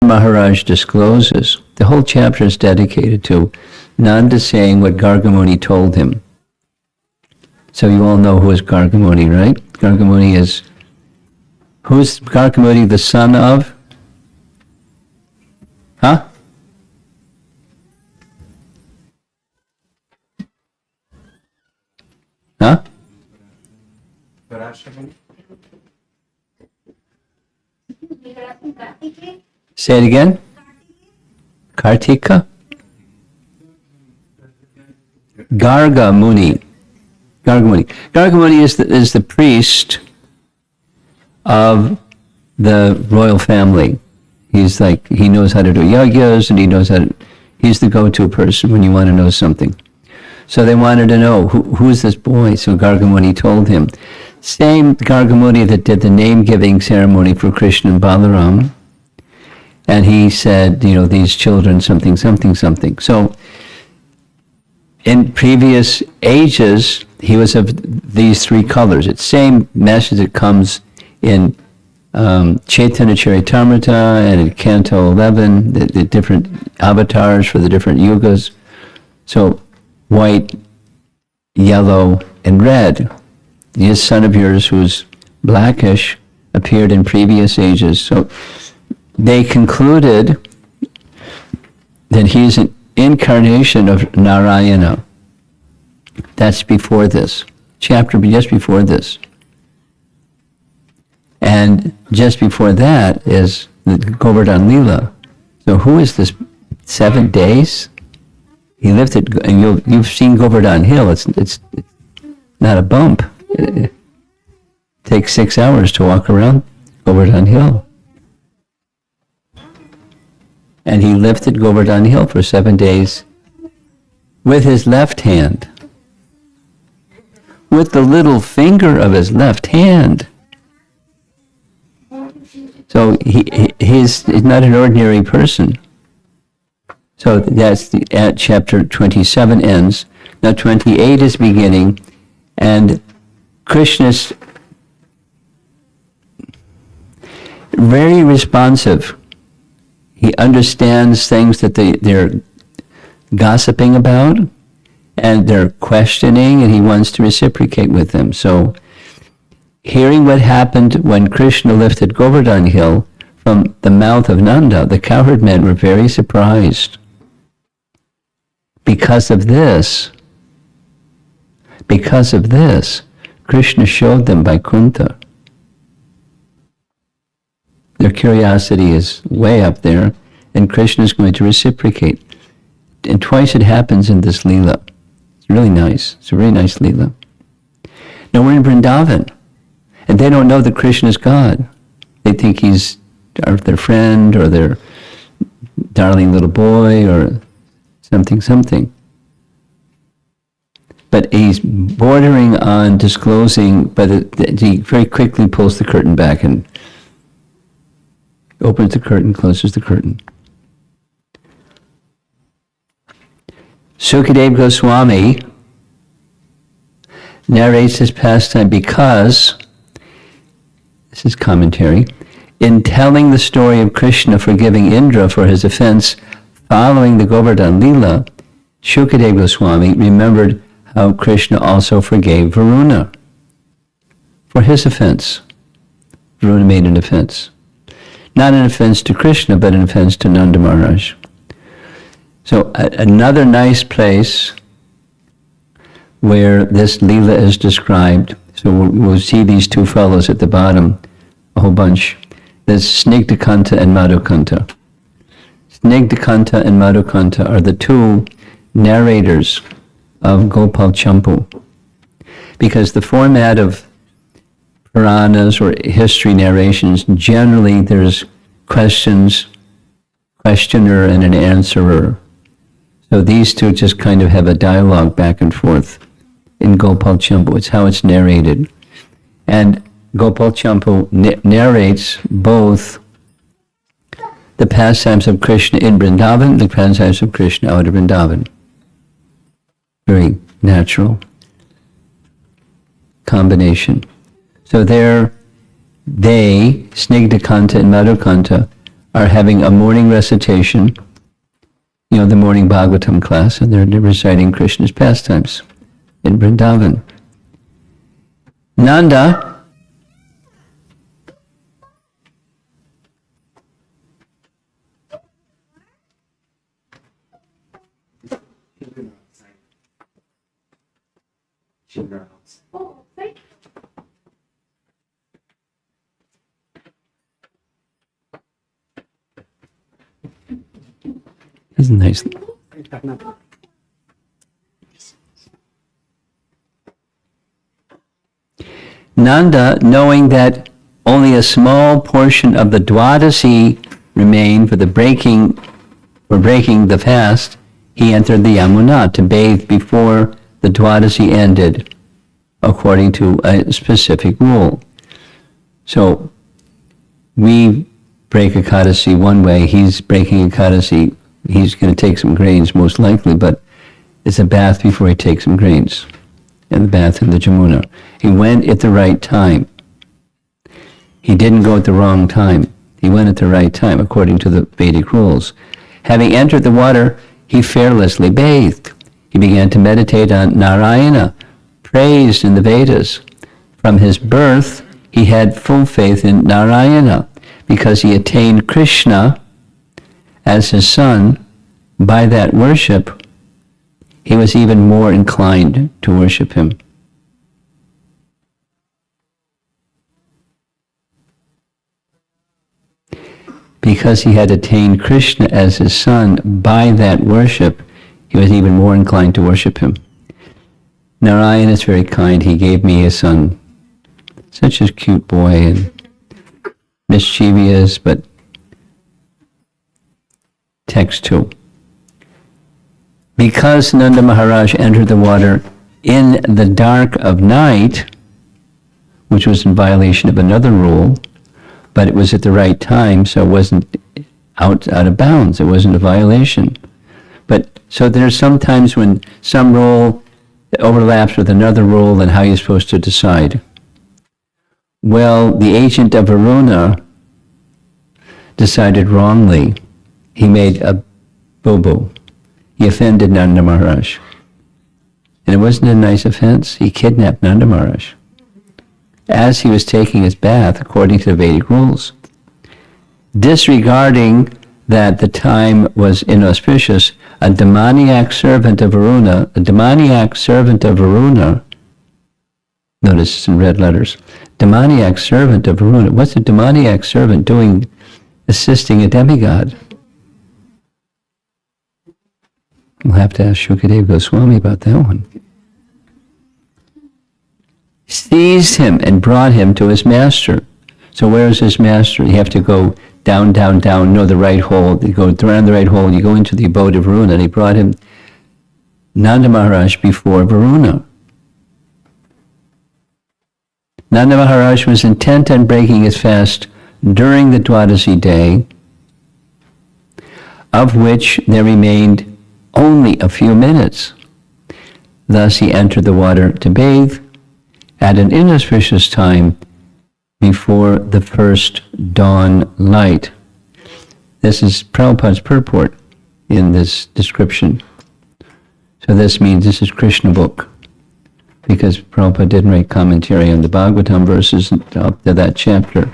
Maharaj discloses, the whole chapter is dedicated to Nanda saying what Gargamuni told him. So you all know who is Gargamuni, right? Gargamuni is, who's Gargamuni the son of? Huh? Huh? Say it again. Kartika? Gargamuni. Gargamuni is the priest of the royal family. He's like, he knows how to do yagyas, and he's the go-to person when you want to know something. So they wanted to know, who's this boy? So Gargamuni told him. Same Gargamuni that did the name-giving ceremony for Krishna and Balaram. And he said, these children, something, something, something. So in previous ages, he was of these three colors. It's same message that comes in Chaitanya Charitamrita and in Canto 11, the different avatars for the different yugas. So white, yellow, and red. This son of yours, who's blackish, appeared in previous ages. So they concluded that he's an incarnation of Narayana. That's before this chapter, just before this. And just before that is the Govardhan Leela. So who is this 7 days? He lifted, and you've seen Govardhan Hill. It's not a bump. It takes 6 hours to walk around Govardhan Hill. And he lifted Govardhan Hill for 7 days with his left hand. With the little finger of his left hand. So he's not an ordinary person. So that's at chapter 27 ends. Now 28 is beginning, and Krishna's very responsive. He understands things that they're gossiping about, and they're questioning, and he wants to reciprocate with them. So hearing what happened when Krishna lifted Govardhan Hill from the mouth of Nanda, the cowherd men were very surprised. Because of this, Krishna showed them Vaikuntha. Their curiosity is way up there, and Krishna is going to reciprocate. And twice it happens in this Leela. It's really nice. It's a very nice Leela. Now we're in Vrindavan, and they don't know that Krishna is God. They think he's their friend, or their darling little boy, or something. But he's bordering on disclosing, but he very quickly pulls the curtain back and opens the curtain, closes the curtain. Sukadeva Goswami narrates this pastime because, this is commentary, in telling the story of Krishna forgiving Indra for his offense following the Govardhan Leela, Sukadeva Goswami remembered how Krishna also forgave Varuna for his offense. Varuna made an offense. Not an offense to Krishna, but an offense to Nanda Maharaj. So another nice place where this Leela is described. So we'll see these two fellows at the bottom, a whole bunch. There's Snigdhakanta and Madhukanta. Snigdhakanta and Madhukanta are the two narrators of Gopal Champu. Because the format of Puranas or history narrations, generally there's questions, questioner and an answerer. So these two just kind of have a dialogue back and forth in Gopal Champu. It's how it's narrated. And Gopal Champu narrates both the pastimes of Krishna in Vrindavan, the pastimes of Krishna out of Vrindavan. Very natural combination. So they, Snigdhakanta and Madhukanta, are having a morning recitation, the morning Bhagavatam class, and they're reciting Krishna's pastimes in Vrindavan. Nanda isn't nice. Nanda, knowing that only a small portion of the Dwadasi remained for breaking the fast, he entered the Yamuna to bathe before the Dwadasi ended, according to a specific rule. So we break Ekadasi one way, he's breaking Ekadasi, he's going to take some grains most likely, but it's a bath before he takes some grains, and the bath in the Jamuna. He went at the right time. He didn't go at the wrong time. He went at the right time, according to the Vedic rules. Having entered the water, he fearlessly bathed. He began to meditate on Narayana, praised in the Vedas. From his birth, he had full faith in Narayana, because he attained Krishna as his son. By that worship, he was even more inclined to worship him. Because he had attained Krishna as his son, by that worship, he was even more inclined to worship him. Narayana is very kind. He gave me a son, such a cute boy and mischievous, but text 2. Because Nanda Maharaj entered the water in the dark of night, which was in violation of another rule, but it was at the right time, so it wasn't out of bounds. It wasn't a violation. But so there's sometimes when some rule overlaps with another rule, and how you're supposed to decide. Well, the agent of Varuna decided wrongly. He made a boo-boo. He offended Nanda Maharaj. And it wasn't a nice offense. He kidnapped Nanda Maharaj as he was taking his bath according to the Vedic rules. Disregarding that the time was inauspicious, a demoniac servant of Varuna, notice it's in red letters, demoniac servant of Varuna. What's a demoniac servant doing assisting a demigod? We'll have to ask Shukadeva Goswami about that one. Seized him and brought him to his master. So where is his master? You have to go down, down, down, know the right hole. You go around the right hole, you go into the Abode of Varuna, and he brought him, Nanda Maharaj, before Varuna. Nanda Maharaj was intent on breaking his fast during the Dwadasi day, of which there remained only a few minutes. Thus he entered the water to bathe at an inauspicious time before the first dawn light. This is Prabhupada's purport in this description. So this means this is Krishna book, because Prabhupada didn't write commentary on the Bhagavatam verses up to that chapter.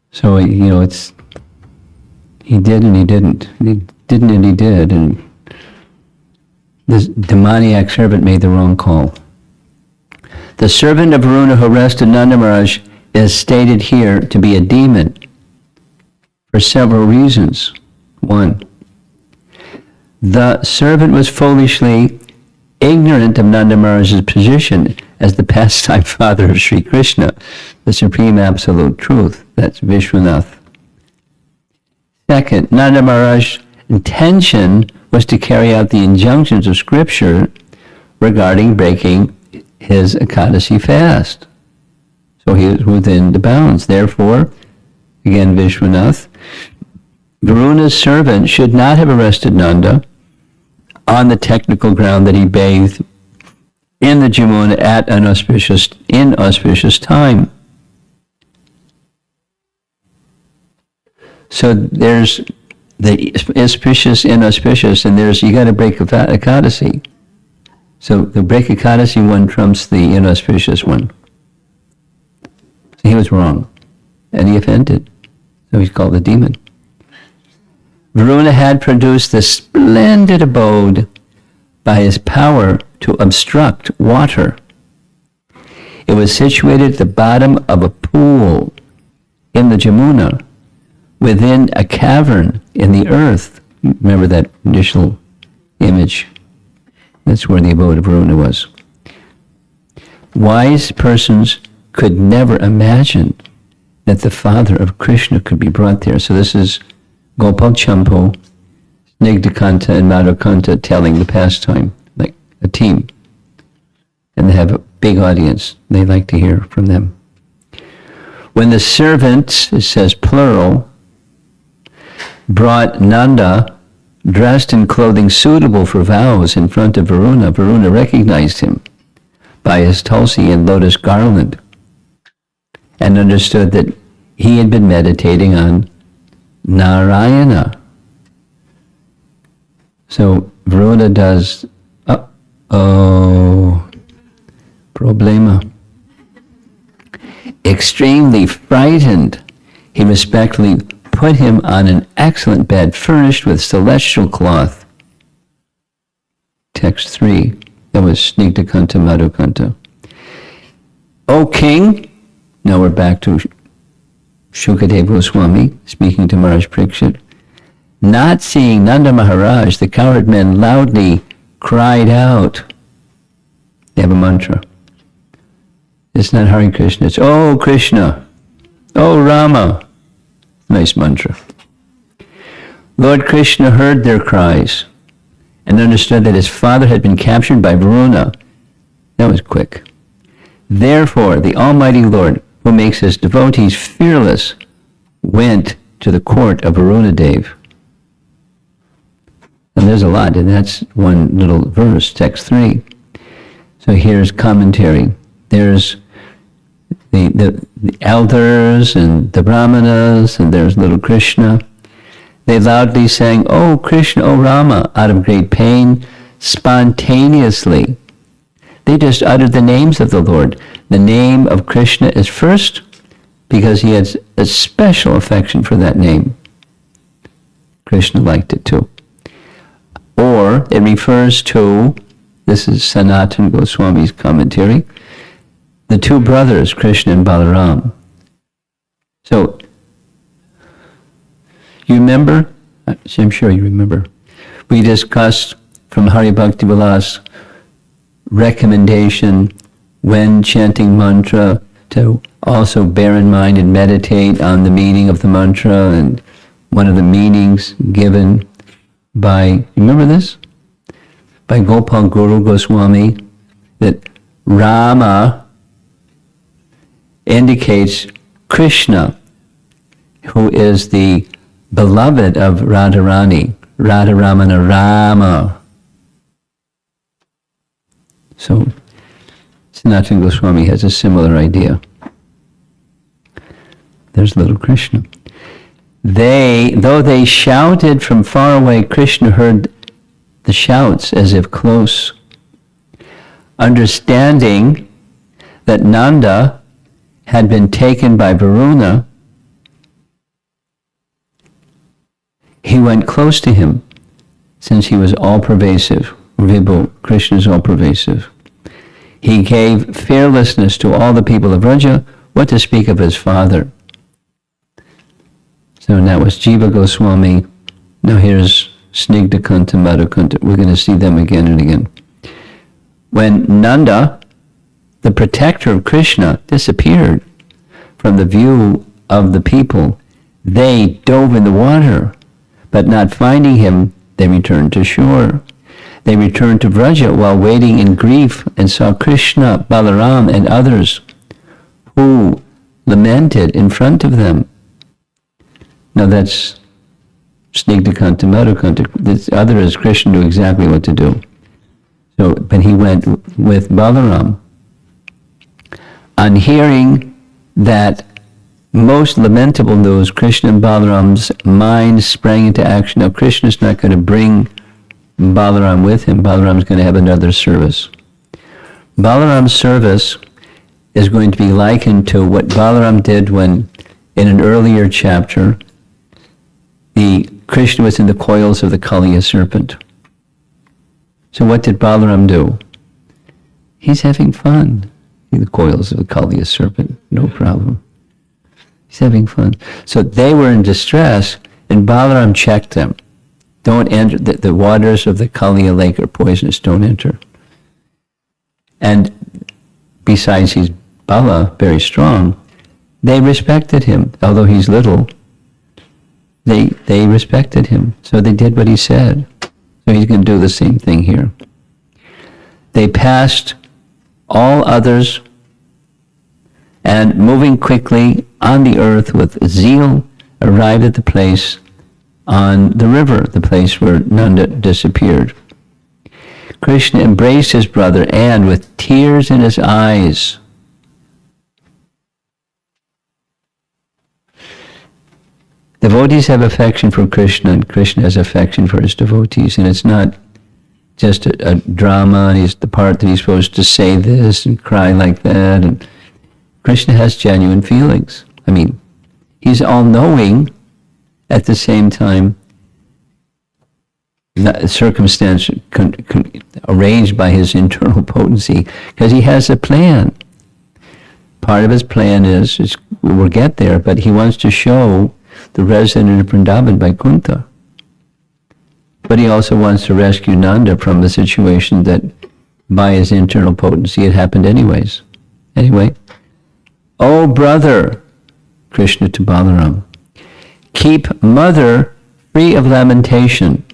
So, it's, he did and he didn't. He didn't and he did. And this demoniac servant made the wrong call. The servant of Varuna who arrested Nanda Maharaj is stated here to be a demon for several reasons. 1, the servant was foolishly ignorant of Nanda Maharaj's position as the pastime father of Sri Krishna, the supreme absolute truth. That's Vishwanath. 2, Nanda Maharaj's intention was to carry out the injunctions of Scripture regarding breaking his Ekadasi fast. So he was within the bounds. Therefore, again Vishwanath, Varuna's servant should not have arrested Nanda on the technical ground that he bathed in the Jamuna at an inauspicious time. So there's the auspicious, inauspicious, and you got to break Ekadasi. So the break Ekadasi one trumps the inauspicious one. So he was wrong, and he offended. So he's called the demon. Varuna had produced the splendid abode by his power to obstruct water. It was situated at the bottom of a pool in the Jamuna, within a cavern in the earth. Remember that initial image? That's where the abode of Varuna was. Wise persons could never imagine that the father of Krishna could be brought there. So this is Gopal Champu, Snigdhakanta, and Madhukanta telling the pastime, like a team. And they have a big audience. They like to hear from them. When the servants, it says plural, brought Nanda, dressed in clothing suitable for vows, in front of Varuna, Varuna recognized him by his tulsi and lotus garland and understood that he had been meditating on Narayana. So Varuna does, problema. Extremely frightened, he respectfully put him on an excellent bed furnished with celestial cloth. Text 3. That was Snigdhakanta Madhukanta. O king, now we're back to Shukadeva Goswami speaking to Maharaj Parikshit. Not seeing Nanda Maharaj, the cowherd men loudly cried out. They have a mantra. It's not Hare Krishna, it's Oh Krishna, Oh Rama. Nice mantra. Lord Krishna heard their cries and understood that his father had been captured by Varuna. That was quick. Therefore, the Almighty Lord, who makes his devotees fearless, went to the court of Varuna Dev. And there's a lot, and that's one little verse, text 3. So here's commentary. There's the elders and the brahmanas, and there's little Krishna. They loudly sang, "Oh Krishna, oh Rama," out of great pain, spontaneously. They just uttered the names of the Lord. The name of Krishna is first because he has a special affection for that name. Krishna liked it too. Or it refers to, this is Sanatana Goswami's commentary, the two brothers, Krishna and Balaram. So, you remember? I'm sure you remember. We discussed from Hari Bhakti Vilas recommendation when chanting mantra to also bear in mind and meditate on the meaning of the mantra, and one of the meanings given by, remember this? By Gopal Guru Goswami, that Rama indicates Krishna, who is the beloved of Radharani, Radharamana Rama. So Sanatana Goswami has a similar idea. There's little Krishna. Though they shouted from far away, Krishna heard the shouts as if close. Understanding that Nanda had been taken by Varuna, he went close to him, since he was all-pervasive. Vibhu, Krishna is all-pervasive. He gave fearlessness to all the people of Vraja, what to speak of his father. So that was Jiva Goswami. Now here's Snigdhakanta, Madhukanta. We're going to see them again and again. When Nanda, the protector of Krishna, disappeared from the view of the people, they dove in the water, but not finding him, they returned to shore. They returned to Vraja while waiting in grief and saw Krishna, Balaram, and others who lamented in front of them. Now that's Snigdhakanta, Madhukanta. This other is Krishna knew exactly what to do. So, but he went with Balaram. On hearing that most lamentable news, Krishna and Balaram's mind sprang into action. Now Krishna's not going to bring Balaram with him. Balaram's going to have another service. Balaram's service is going to be likened to what Balaram did when, in an earlier chapter, the Krishna was in the coils of the Kaliya serpent. So what did Balaram do? He's having fun in the coils of the Kaliya serpent, no problem. He's having fun. So they were in distress, and Balaram checked them. Don't enter, the waters of the Kaliya lake are poisonous, don't enter. And besides he's Bala, very strong, they respected him. Although he's little, they respected him. So they did what he said. So he's going to do the same thing here. They passed all others, and moving quickly on the earth with zeal, arrived at the place on the river, the place where Nanda disappeared. Krishna embraced his brother, and with tears in his eyes, devotees have affection for Krishna, and Krishna has affection for his devotees, and it's not just a drama, and he's the part that he's supposed to say this and cry like that, and Krishna has genuine feelings. I mean, he's all-knowing, at the same time, circumstance arranged by his internal potency, because he has a plan. Part of his plan is we'll get there, but he wants to show the resident of Vrindavan by Kunta. But he also wants to rescue Nanda from the situation that by his internal potency it happened anyways. Anyway, oh brother, Krishna to Balaram, keep mother free of lamentation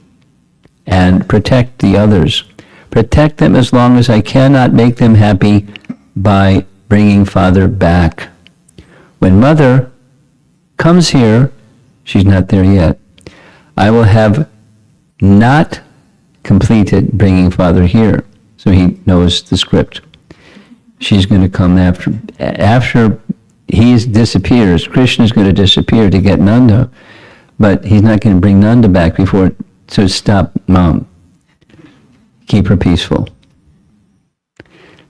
and protect the others. Protect them as long as I cannot make them happy by bringing father back. When mother comes here, she's not there yet, I will have not completed bringing father here. So he knows the script. She's going to come after he disappears. Krishna's going to disappear to get Nanda, but he's not going to bring Nanda back before. So stop, mom. Keep her peaceful.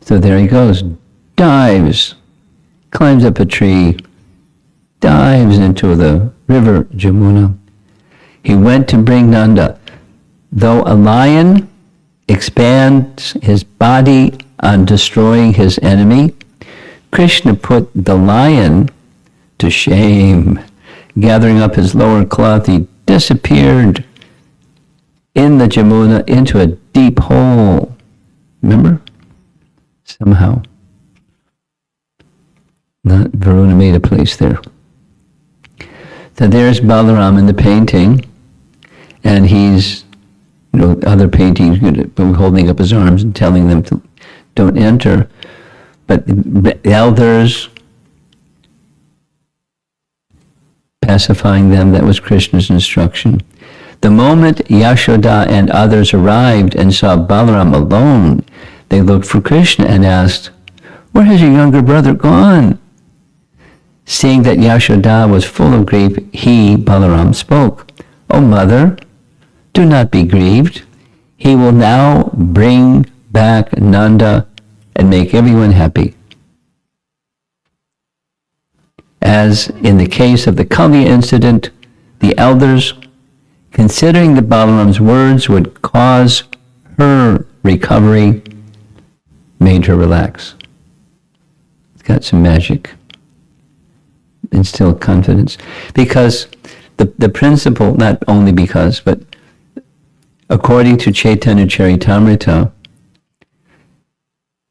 So there he goes, dives, climbs up a tree, dives into the river Jamuna. He went to bring Nanda. Though a lion expands his body on destroying his enemy, Krishna put the lion to shame. Gathering up his lower cloth, he disappeared in the Jamuna into a deep hole. Remember? Somehow. Not Varuna made a place there. So there's Balaram in the painting, and he's, other paintings holding up his arms and telling them to don't enter. But the elders pacifying them, that was Krishna's instruction. The moment Yashoda and others arrived and saw Balaram alone, they looked for Krishna and asked, "Where has your younger brother gone?" Seeing that Yashoda was full of grief, Balaram, spoke, "O mother, do not be grieved. He will now bring back Nanda and make everyone happy." As in the case of the Kali incident, the elders, considering that Balaram's words would cause her recovery, made her relax. It's got some magic. Instill confidence. Because the principle, not only because, but according to Chaitanya Charitamrita,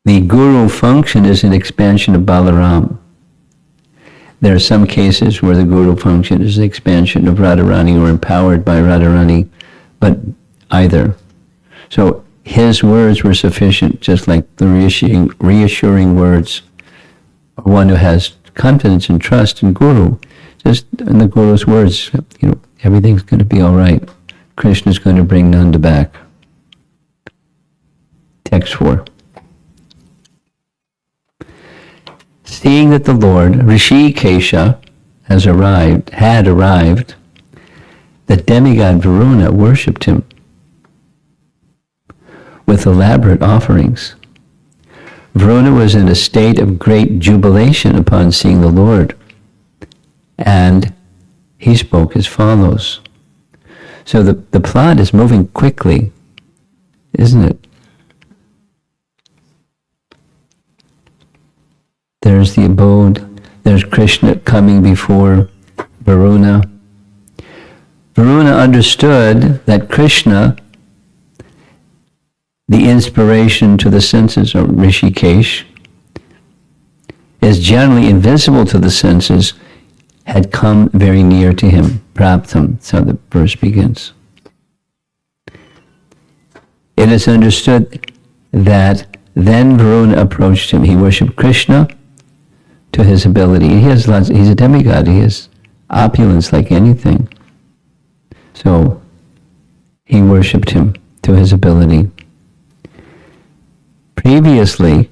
the guru function is an expansion of Balaram. There are some cases where the guru function is an expansion of Radharani or empowered by Radharani, but either. So his words were sufficient, just like the reassuring words of one who has confidence and trust in Guru. Just in the Guru's words, everything's going to be all right. Krishna's going to bring Nanda back. Text 4. Seeing that the Lord, Rishi Kesha, had arrived, the demigod Varuna worshipped him with elaborate offerings. Varuna was in a state of great jubilation upon seeing the Lord, and he spoke as follows. So the plot is moving quickly, isn't it? There's the abode, there's Krishna coming before Varuna. Varuna understood that Krishna, the inspiration to the senses, or Rishikesh, is generally invisible to the senses, had come very near to him. Praptam, that's how the verse begins. It is understood that then Varuna approached him. He worshipped Krishna to his ability. He's a demigod. He has opulence like anything. So he worshipped him to his ability. Previously,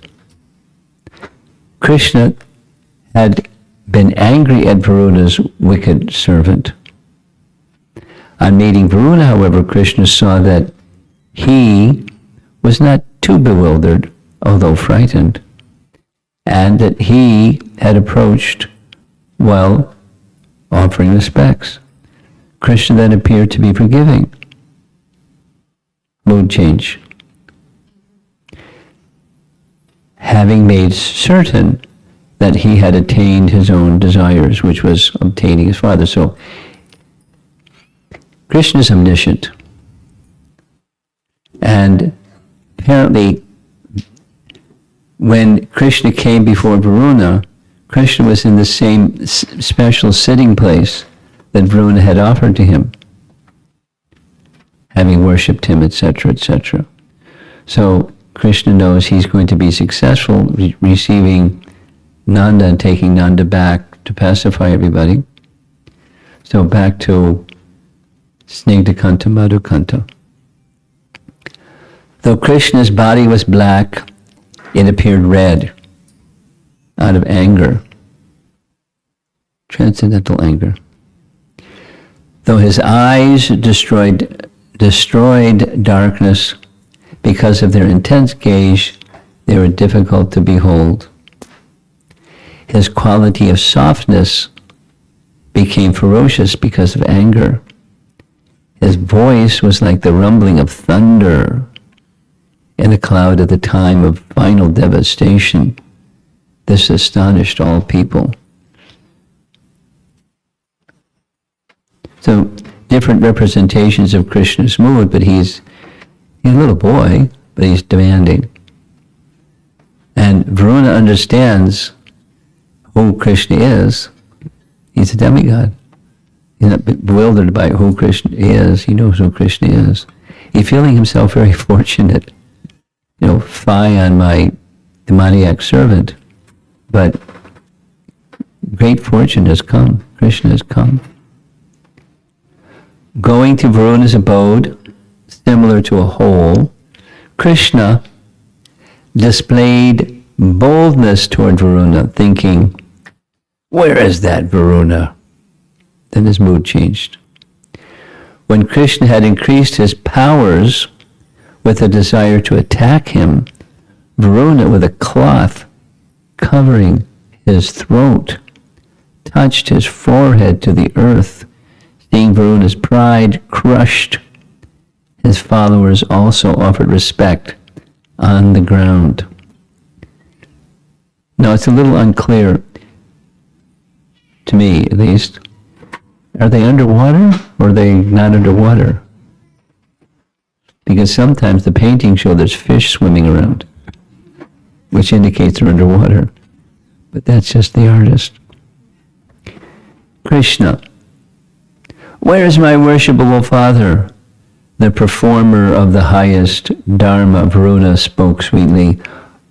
Krishna had been angry at Varuna's wicked servant. On meeting Varuna, however, Krishna saw that he was not too bewildered, although frightened, and that he had approached while offering respects. Krishna then appeared to be forgiving. Mood change. Having made certain that he had attained his own desires, which was obtaining his father. So, Krishna is omniscient. And apparently, when Krishna came before Varuna, Krishna was in the same special sitting place that Varuna had offered to him, having worshipped him, etc., etc. So Krishna knows he's going to be successful receiving Nanda and taking Nanda back to pacify everybody. So back to Snigdhakanta Madhukanta. Though Krishna's body was black, it appeared red out of anger, transcendental anger. Though his eyes destroyed darkness, because of their intense gaze, they were difficult to behold. His quality of softness became ferocious because of anger. His voice was like the rumbling of thunder in a cloud at the time of final devastation. This astonished all people. So, different representations of Krishna's mood, but he's a little boy, but he's demanding. And Varuna understands who Krishna is. He's a demigod. He's not bewildered by who Krishna is. He knows who Krishna is. He's feeling himself very fortunate. Fie on my demoniac servant. But great fortune has come. Krishna has come. Going to Varuna's abode, similar to a hole, Krishna displayed boldness toward Varuna, thinking, "Where is that Varuna?" Then his mood changed. When Krishna had increased his powers with a desire to attack him, Varuna, with a cloth covering his throat, touched his forehead to the earth. Seeing Varuna's pride crushed, his followers also offered respect on the ground. Now, it's a little unclear, to me at least. Are they underwater or are they not underwater? Because sometimes the paintings show there's fish swimming around, which indicates they're underwater. But that's just the artist. Krishna. Where is my worshipable father? The performer of the highest dharma, Varuna, spoke sweetly.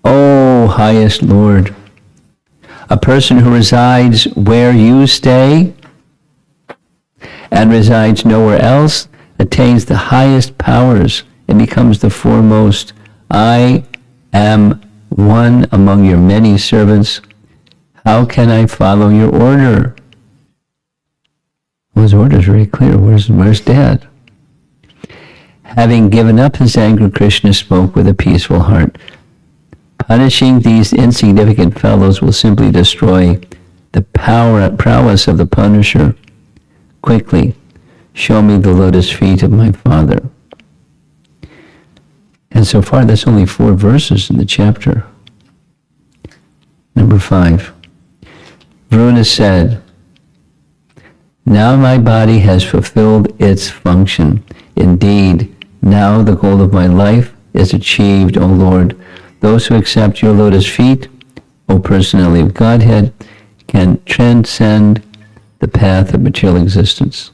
O highest Lord, a person who resides where you stay and resides nowhere else attains the highest powers and becomes the foremost. I am one among your many servants. How can I follow your order? Well, his order is very clear. Where's Dad? Having given up his anger, Krishna spoke with a peaceful heart. Punishing these insignificant fellows will simply destroy the prowess of the punisher. Quickly, show me the lotus feet of my father. And so far, that's only 4 verses in the chapter. Number 5. Varuna said, now my body has fulfilled its function. Indeed, now the goal of my life is achieved, O Lord. Those who accept your lotus feet, O personality of Godhead, can transcend the path of material existence.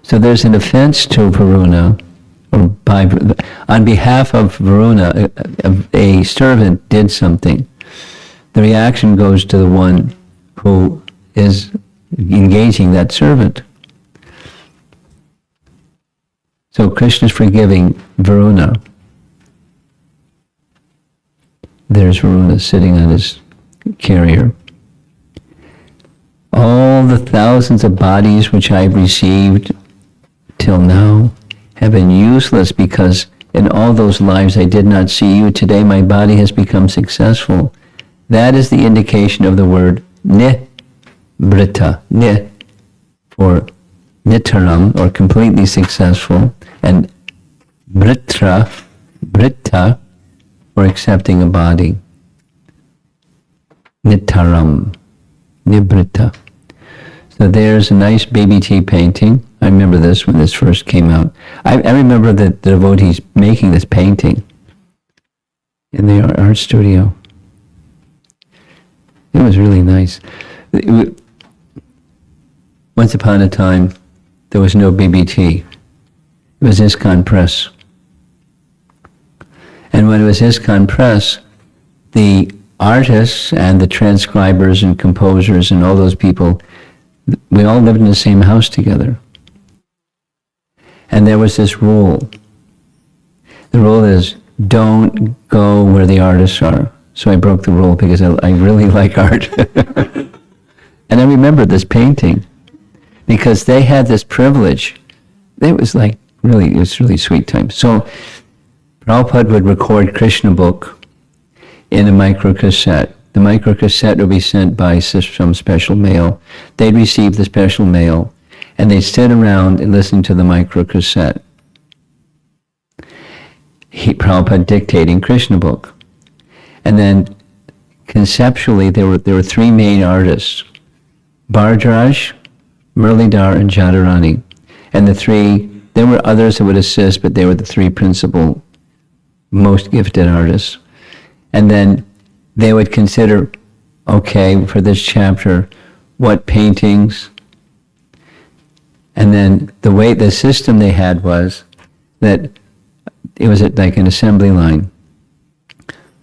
So there's an offense to Varuna, or on behalf of Varuna, a servant did something. The reaction goes to the one who is engaging that servant. So Krishna is forgiving Varuna. There's Varuna sitting on his carrier. All the thousands of bodies which I've received till now have been useless because in all those lives I did not see you. Today my body has become successful. That is the indication of the word nibrita. Ni for nitaram, or completely successful, and britta for accepting a body. Nitaram, nibrita. So there's a nice baby tea painting. I remember this when this first came out. I remember the devotees making this painting in the art studio. It was really nice. Once upon a time, there was no BBT. It was ISKCON Press. And when it was ISKCON Press, the artists and the transcribers and composers and all those people, we all lived in the same house together. And there was this rule. The rule is, don't go where the artists are. So I broke the rule because I really like art. And I remember this painting because they had this privilege. It was really sweet time. So Prabhupada would record Krishna book in a microcassette. The microcassette would be sent by some special mail. They'd receive the special mail and they'd sit around and listen to the microcassette. Prabhupada dictating Krishna book. And then conceptually there were 3 main artists, Bhardraj, Muralidhar, and Jadharani. And there were others that would assist, but they were the 3 principal, most gifted artists. And then they would consider, okay, for this chapter, what paintings. And then the system they had was that it was like an assembly line.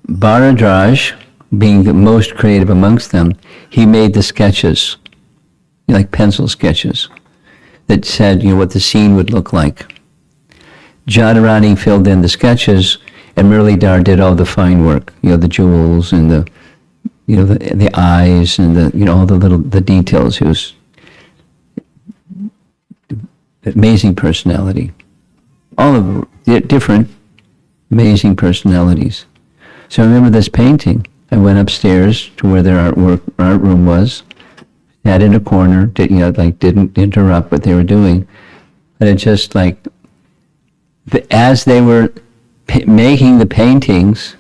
Bharadraj, being the most creative amongst them, he made the sketches, like pencil sketches, that said, what the scene would look like. Jadharani filled in the sketches, and Muralidhar did all the fine work, the jewels and the eyes and all the details. He was amazing personality. All of the different amazing personalities. So I remember this painting. I went upstairs to where their art room was, sat in a corner, didn't interrupt what they were doing. But it just as they were making the paintings,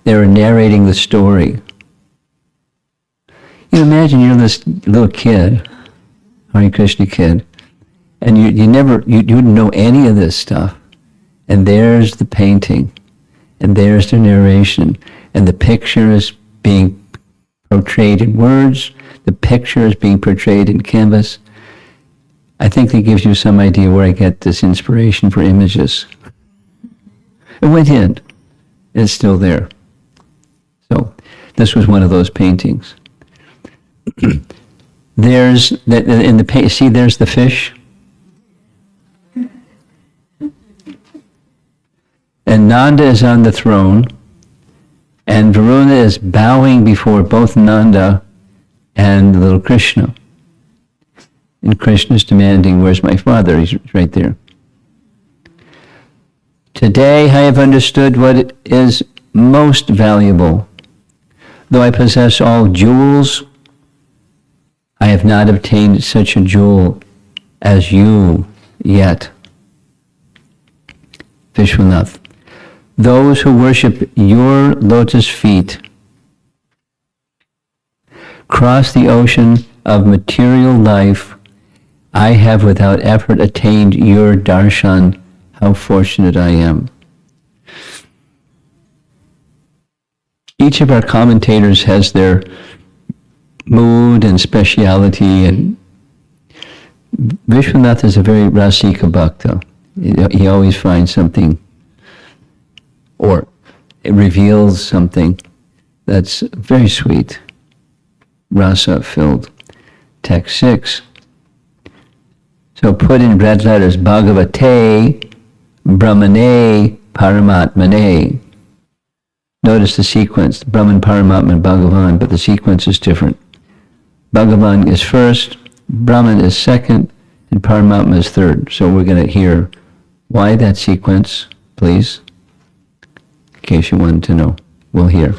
they were narrating the story. Imagine you're this little kid, Hare Krishna kid, and you wouldn't know any of this stuff. And there's the painting, and there's the narration, and the picture is being portrayed in words, the picture is being portrayed in canvas. I think that gives you some idea where I get this inspiration for images. It went in. It's still there. So this was one of those paintings. There's there's the fish. And Nanda is on the throne, and Varuna is bowing before both Nanda and little Krishna. And Krishna is demanding, where's my father? He's right there. Today I have understood what is most valuable. Though I possess all jewels, I have not obtained such a jewel as you yet. Vishwanath. Those who worship your lotus feet cross the ocean of material life. I have without effort attained your darshan. How fortunate I am. Each of our commentators has their mood and speciality, and Vishwanath is a very rasika bhakta. He always finds something, or it reveals something that's very sweet, rasa-filled. Text 6. So put in red letters, Bhagavate, Brahmane, Paramatmane. Notice the sequence, Brahman, Paramatman, Bhagavan, but the sequence is different. Bhagavan is first, Brahman is second, and Paramatma is third. So we're going to hear why that sequence, please, in case you wanted to know. We'll hear.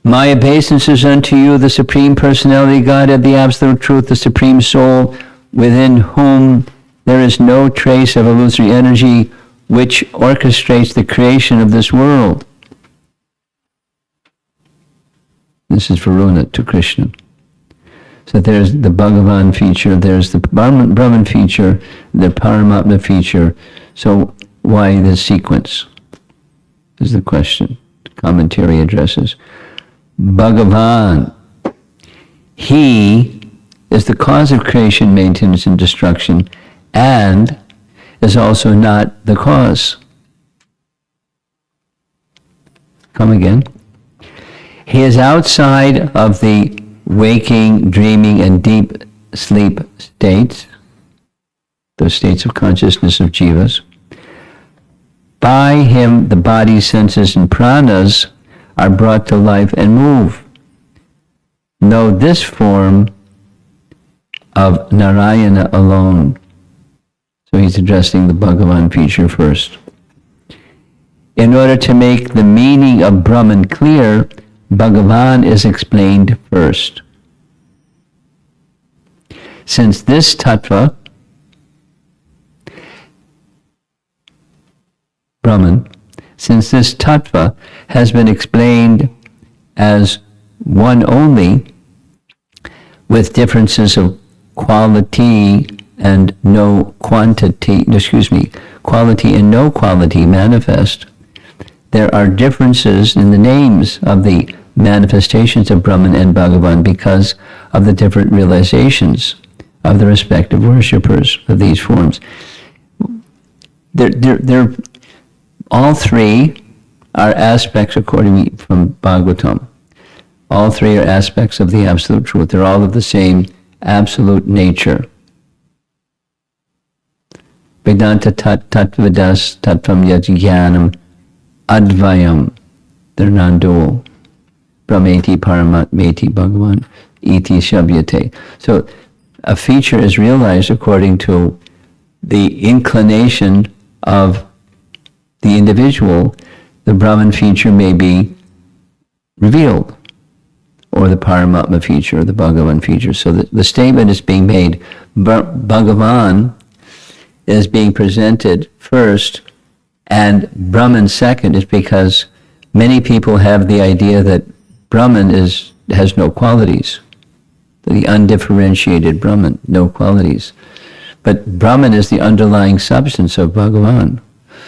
My obeisances unto you, the Supreme Personality, Godhead, the Absolute Truth, the Supreme Soul, within whom there is no trace of illusory energy which orchestrates the creation of this world. This is Varuna to Krishna. So there's the Bhagavan feature, there's the Brahman feature, the Paramatma feature. So why this sequence? Is the question. The commentary addresses. Bhagavan. He is the cause of creation, maintenance, and destruction, and is also not the cause. Come again. He is outside of the waking, dreaming, and deep sleep states, those states of consciousness of jivas. By him, the body, senses, and pranas are brought to life and move. Know this form of Narayana alone. So he's addressing the Bhagavan feature first. In order to make the meaning of Brahman clear, Bhagavan is explained first. Since this tattva, Brahman, since this tattva has been explained as one only, with differences of quality and no quantity, quality and no quality manifest, there are differences in the names of the manifestations of Brahman and Bhagavan because of the different realizations of the respective worshippers of these forms. They're all three are aspects, according from Bhagavatam. All three are aspects of the Absolute Truth. They're all of the same absolute nature. Vedanta tattvadas tattvam yajnanam advayam. They're non-dual. Brahmeti paramatmeti Bhagavan iti shabhyate. So a feature is realized according to the inclination of the individual. The Brahman feature may be revealed, or the Paramatma feature, or the Bhagavan feature. So the statement is being made, Bhagavan is being presented first, and Brahman second, is because many people have the idea that Brahman has no qualities, the undifferentiated Brahman, no qualities. But Brahman is the underlying substance of Bhagavan.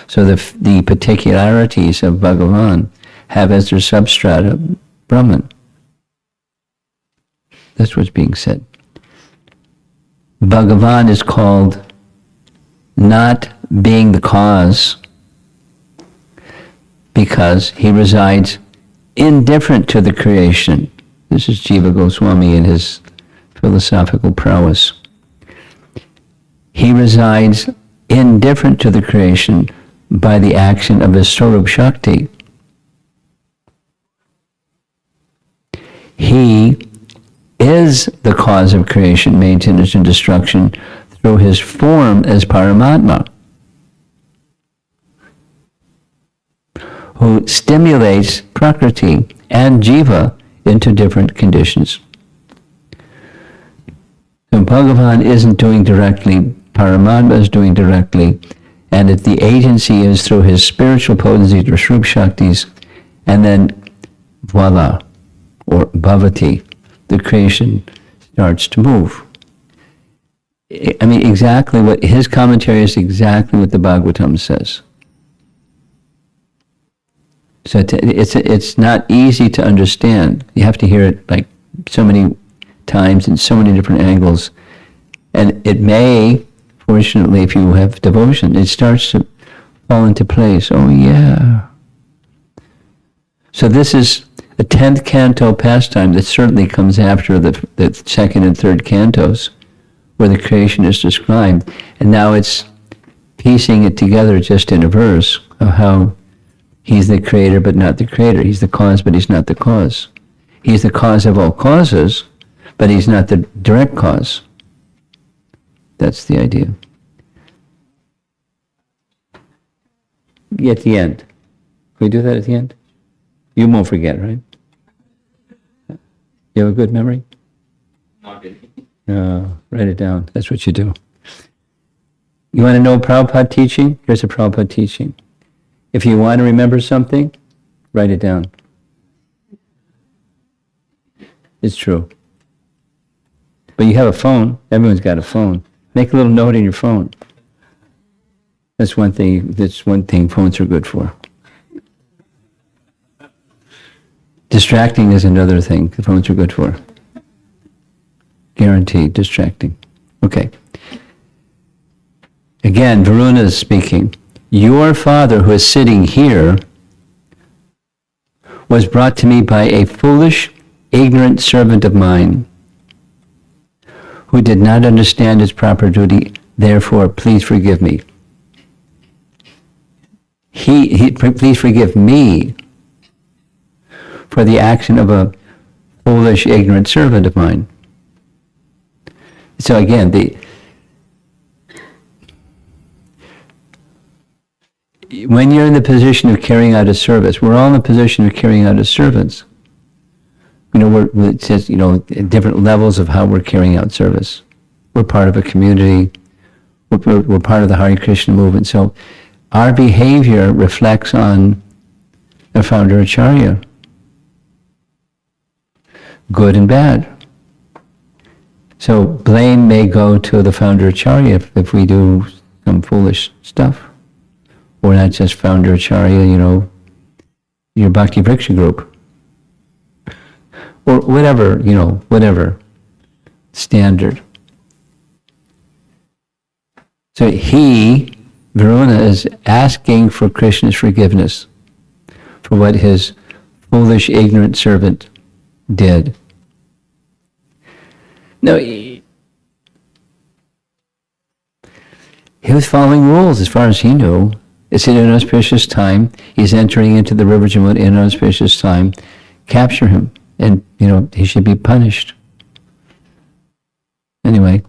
So the particularities of Bhagavan have as their substrata Brahman. That's what's being said. Bhagavan is called not being the cause because he resides indifferent to the creation. This is Jiva Goswami in his philosophical prowess. He resides indifferent to the creation by the action of his Swarup Shakti. He is the cause of creation, maintenance, and destruction through his form as Paramatma, who stimulates Prakriti and Jiva into different conditions. So Bhagavan isn't doing directly, Paramatma is doing directly, and that the agency is through his spiritual potency, the Shrup Shaktis, and then voila, or bhavati, the creation starts to move. I mean, exactly what, his commentary is exactly what the Bhagavatam says. So it's not easy to understand. You have to hear it like so many times in so many different angles. And it may, fortunately, if you have devotion, it starts to fall into place. Oh yeah. So this is a 10th canto pastime that certainly comes after the second and third cantos, where the creation is described. And now it's piecing it together just in a verse of how he's the creator but not the creator. He's the cause but he's not the cause. He's the cause of all causes, but he's not the direct cause. That's the idea. At the end. Can we do that at the end? You won't forget, right? You have a good memory? Not really. Write it down. That's what you do. You want to know Prabhupada teaching? Here's a Prabhupada teaching. If you want to remember something, write it down. It's true. But you have a phone. Everyone's got a phone. Make a little note in your phone. That's one thing phones are good for. Distracting is another thing the phones are good for. Guaranteed distracting. Okay. Again, Varuna is speaking. Your father, who is sitting here, was brought to me by a foolish, ignorant servant of mine who did not understand his proper duty. Therefore, please forgive me. Please forgive me for the action of a foolish, ignorant servant of mine. So again, when you're in the position of carrying out a service, we're all in the position of carrying out as servants. You know, it says, different levels of how we're carrying out service. We're part of a community. We're part of the Hare Krishna movement. So our behavior reflects on the founder Acharya. Good and bad. So blame may go to the founder Acharya if we do some foolish stuff. Or not just founder Acharya, your Bhakti Vriksha group. Or whatever standard. So Varuna, is asking for Krishna's forgiveness for what his foolish, ignorant servant did. No, he was following rules as far as he knew. It's in an auspicious time. He's entering into the river Jamuna in an auspicious time. Capture him, and he should be punished. Anyway,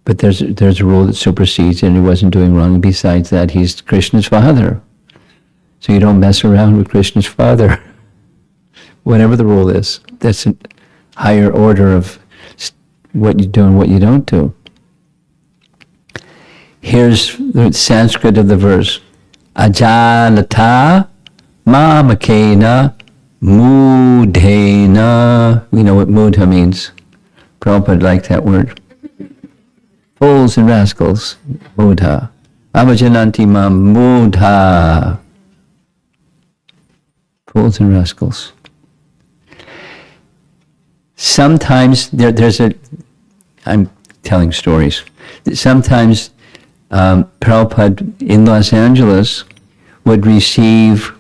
but there's a rule that supersedes it, and he wasn't doing wrong. And besides that, he's Krishna's father, so you don't mess around with Krishna's father. Whatever the rule is, that's a higher order of what you do and what you don't do. Here's the Sanskrit of the verse. Ajalata mamakena mudhena. We know what mudha means. Prabhupada liked that word. Fools and rascals. Mudha. Avajananti ma mudha. Fools and rascals. Sometimes I'm telling stories. Sometimes Prabhupada in Los Angeles would receive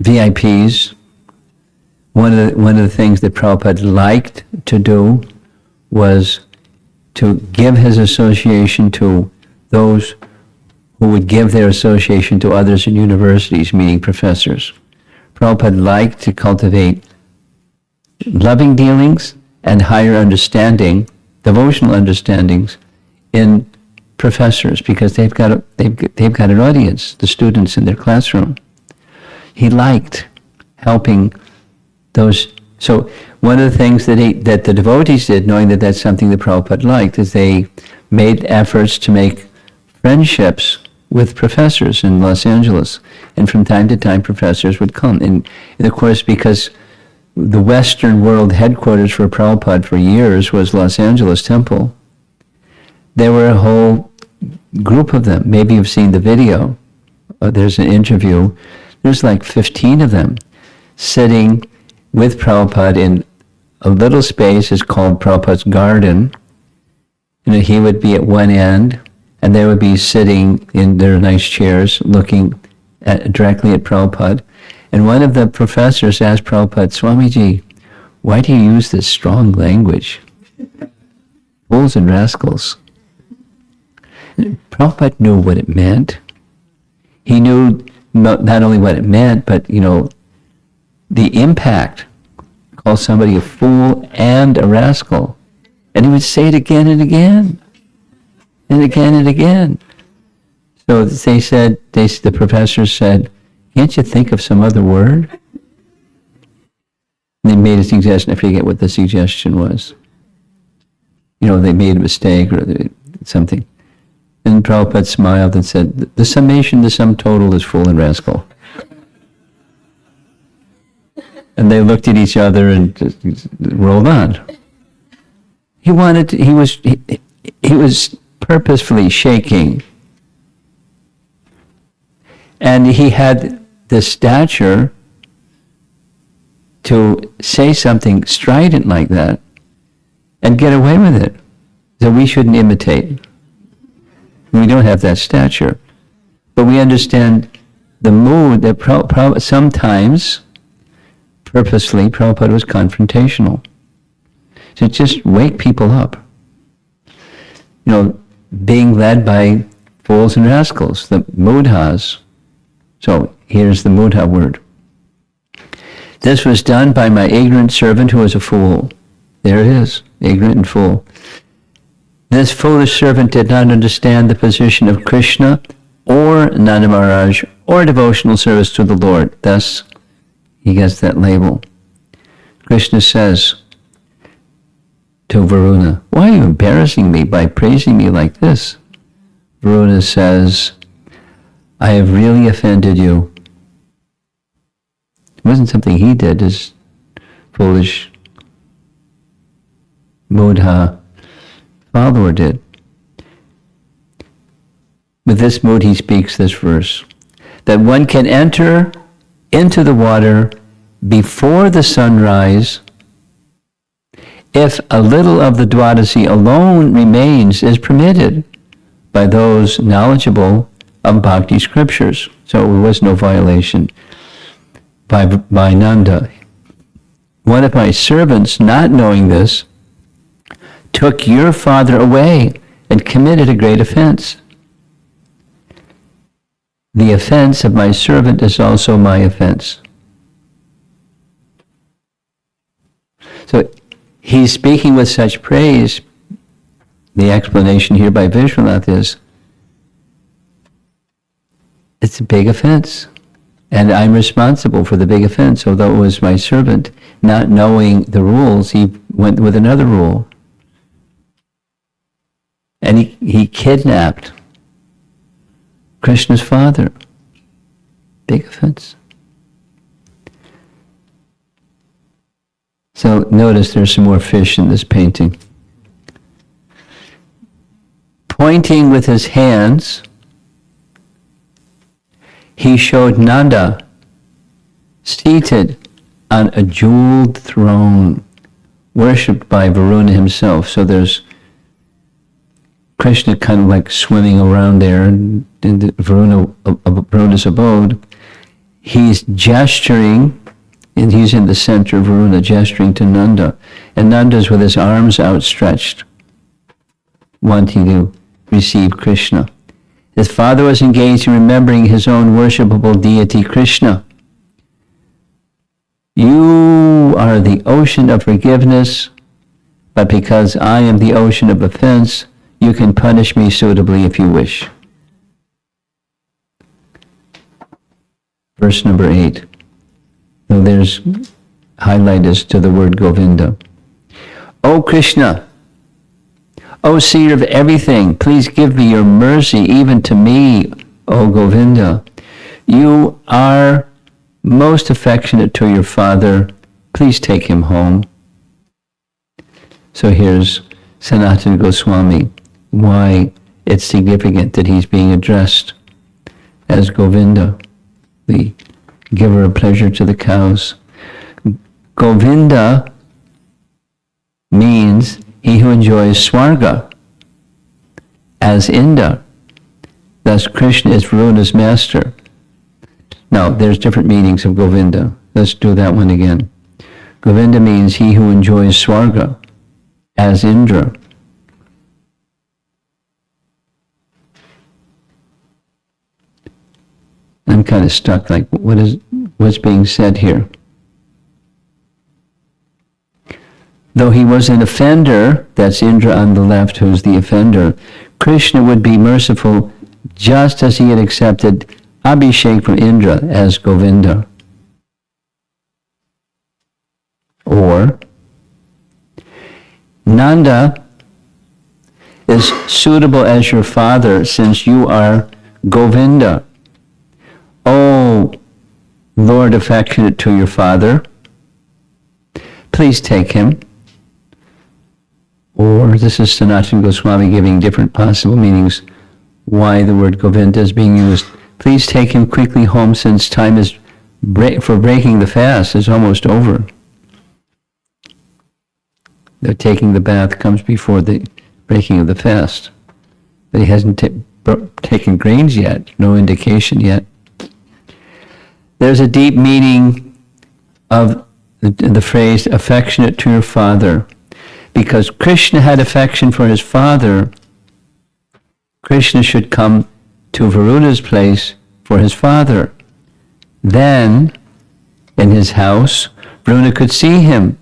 VIPs. One of the things that Prabhupada liked to do was to give his association to those who would give their association to others in universities, meaning professors. Prabhupada liked to cultivate loving dealings and higher understanding, devotional understandings in professors, because they've got an audience, the students in their classroom. He liked helping those. So one of the things that the devotees did, knowing that that's something that Prabhupada liked, is they made efforts to make friendships with professors in Los Angeles. And from time to time, professors would come. And of course, because the Western world headquarters for Prabhupada for years was Los Angeles Temple, there were a whole group of them. Maybe you've seen the video. There's an interview. There's like 15 of them sitting with Prabhupada in a little space. It's called Prabhupada's garden. And he would be at one end, and they would be sitting in their nice chairs looking directly at Prabhupada. And one of the professors asked Prabhupada, Swamiji, why do you use this strong language? Fools and rascals. Prabhupada knew what it meant. He knew not only what it meant, but, the impact. Call somebody a fool and a rascal. And he would say it again and again. And again and again. So they said, the professors said, can't you think of some other word? And they made a suggestion. I forget what the suggestion was. They made a mistake or something. And Prabhupada smiled and said, the summation, the sum total is fool and rascal. And they looked at each other and just rolled on. He was purposefully shaking. And he had the stature to say something strident like that and get away with it. So we shouldn't imitate. We don't have that stature. But we understand the mood that sometimes, purposely, Prabhupada was confrontational. To just wake people up. Being led by fools and rascals, the mudhas. So here's the mudha word. This was done by my ignorant servant who was a fool. There it is, ignorant and fool. This foolish servant did not understand the position of Krishna or Nanda Maharaj or devotional service to the Lord. Thus, he gets that label. Krishna says to Varuna, why are you embarrassing me by praising me like this? Varuna says, I have really offended you. It wasn't something he did, his foolish mudha follower did. With this mood he speaks this verse, that one can enter into the water before the sunrise if a little of the Dwadasi alone remains is permitted by those knowledgeable of bhakti scriptures. So there was no violation by Nanda. One of my servants, not knowing this, took your father away and committed a great offense. The offense of my servant is also my offense. So he's speaking with such praise. The explanation here by Vishwanath is, it's a big offense. And I'm responsible for the big offense. Although it was my servant, not knowing the rules, he went with another rule. And he kidnapped Krishna's father. Big offense. So notice there's some more fish in this painting. Pointing with his hands, he showed Nanda seated on a jeweled throne, worshipped by Varuna himself. So there's Krishna kind of like swimming around there in the Varuna's abode. He's gesturing, and he's in the center of Varuna, gesturing to Nanda. And Nanda's with his arms outstretched, wanting to receive Krishna. His father was engaged in remembering his own worshipable deity, Krishna. You are the ocean ocean of forgiveness, but because I am the ocean of offense, you can punish me suitably if you wish. Verse number 8. So there's highlight is to the word Govinda. O Krishna, O seer of everything, please give me your mercy, even to me, O Govinda. You are most affectionate to your father. Please take him home. So here's Sanatana Goswami, why it's significant that he's being addressed as Govinda, the giver of pleasure to the cows. Govinda means he who enjoys Swarga as Indra. Thus Krishna is Varuna's master. Now, there's different meanings of Govinda. Let's do that one again. Govinda means he who enjoys Swarga as Indra. I'm kind of stuck, like, what's being said here? Though he was an offender, that's Indra on the left, who's the offender, Krishna would be merciful just as he had accepted Abhishek from Indra as Govinda. Or, Nanda is suitable as your father since you are Govinda. O Lord affectionate to your father, please take him. Or this is Sanatana Goswami giving different possible meanings why the word Govinda is being used. Please take him quickly home since time is for breaking the fast is almost over. The taking the bath comes before the breaking of the fast. But he hasn't taken grains yet, no indication yet. There's a deep meaning of the phrase affectionate to your father. Because Krishna had affection for his father, Krishna should come to Varuna's place for his father. Then, in his house, Varuna could see him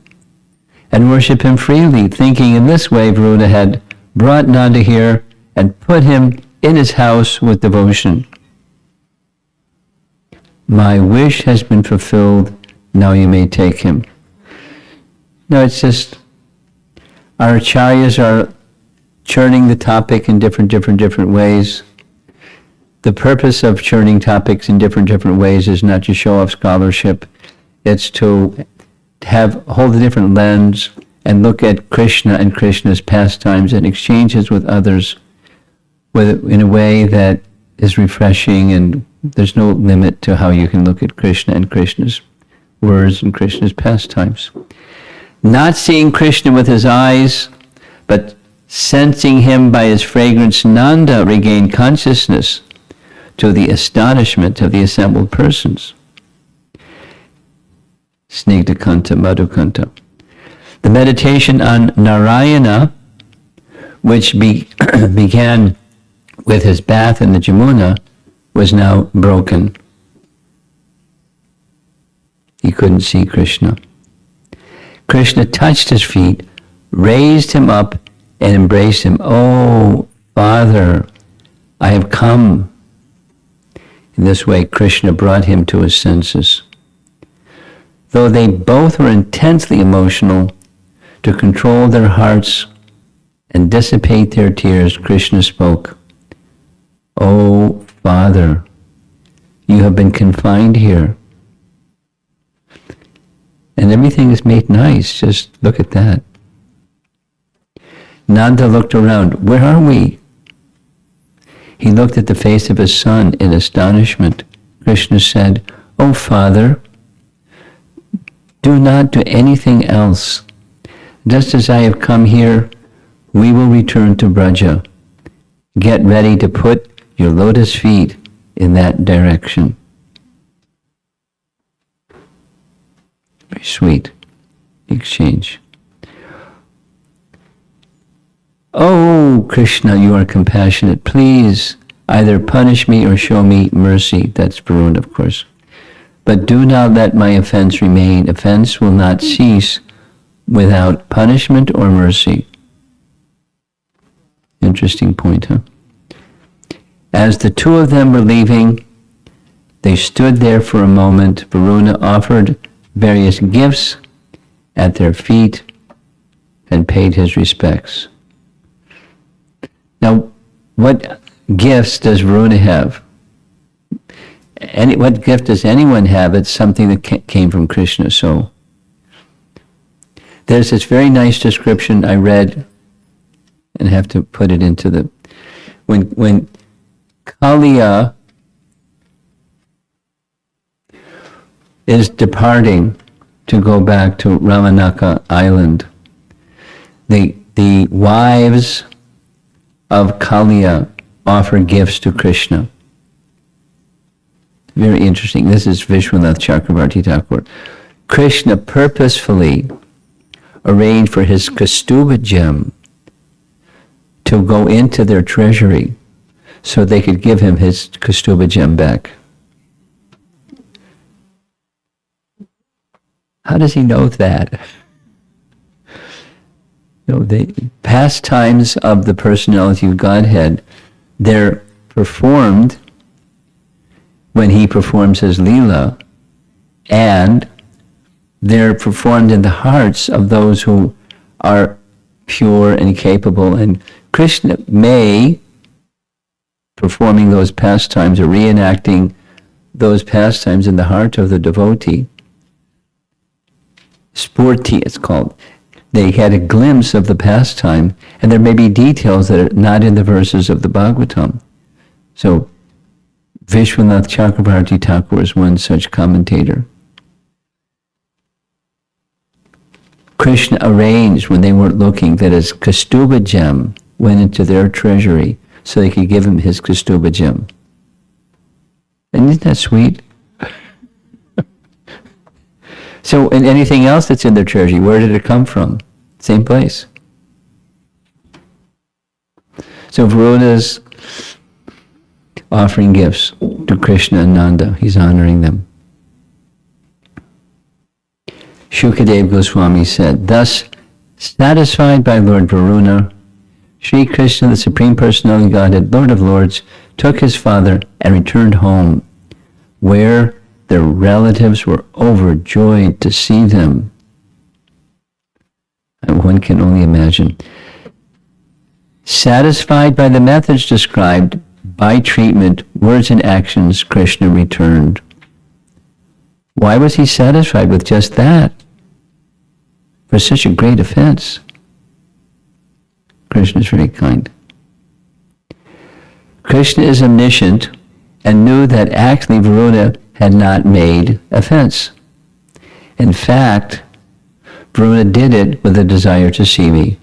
and worship him freely, thinking in this way Varuna had brought Nanda here and put him in his house with devotion. My wish has been fulfilled, now you may take him. No, it's just, our acharyas are churning the topic in different ways. The purpose of churning topics in different ways is not to show off scholarship. It's to hold a different lens and look at Krishna and Krishna's pastimes and exchanges with others in a way that is refreshing, and there's no limit to how you can look at Krishna and Krishna's words and Krishna's pastimes. Not seeing Krishna with his eyes, but sensing him by his fragrance, Nanda regained consciousness to the astonishment of the assembled persons. Snigdhakanta, Madhukanta. The meditation on Narayana, which began with his bath in the Jamuna, was now broken. He couldn't see Krishna. Krishna touched his feet, raised him up, and embraced him. Oh, Father, I have come. In this way, Krishna brought him to his senses. Though they both were intensely emotional, to control their hearts and dissipate their tears, Krishna spoke. Oh, Father, you have been confined here. And everything is made nice. Just look at that. Nanda looked around. Where are we? He looked at the face of his son in astonishment. Krishna said, Oh, Father, do not do anything else. Just as I have come here, we will return to Braja. Get ready to put your lotus feet in that direction. Very sweet exchange. Oh, Krishna, you are compassionate. Please either punish me or show me mercy. That's Varuna, of course. But do not let my offense remain. Offense will not cease without punishment or mercy. Interesting point, huh? As the two of them were leaving, they stood there for a moment. Varuna offered various gifts at their feet and paid his respects. Now, what gifts does Varuna have? What gift does anyone have? It's something that came from Krishna. So there's this very nice description I read, and have to put it into the... When Kaliya is departing to go back to Ramanaka Island, the wives of Kaliya offer gifts to Krishna. Very interesting. This is Vishwanath Chakravarti Thakur. Krishna purposefully arranged for his Kaustubha gem to go into their treasury so they could give him his Kaustubha gem back. How does he know that? The pastimes of the personality of Godhead, they're performed when he performs his Leela, and they're performed in the hearts of those who are pure and capable. And Krishna may, performing those pastimes or reenacting those pastimes in the heart of the devotee, Spurti it's called. They had a glimpse of the pastime, and there may be details that are not in the verses of the Bhagavatam. So Vishwanath Chakravarti Thakur is one such commentator. Krishna arranged, when they weren't looking, that his Kaustubha gem went into their treasury so they could give him his Kaustubha gem. And isn't that sweet? So, and anything else that's in their treasury, where did it come from? Same place. So Varuna's offering gifts to Krishna and Nanda. He's honoring them. Shukadev Goswami said, thus, satisfied by Lord Varuna, Sri Krishna, the Supreme Personality of Godhead, Lord of Lords, took his father and returned home, where their relatives were overjoyed to see them. And one can only imagine. Satisfied by the methods described by treatment, words and actions, Krishna returned. Why was he satisfied with just that? For such a great offense. Krishna is very kind. Krishna is omniscient and knew that actually Varuna had not made offense. In fact, Varuna did it with a desire to see me.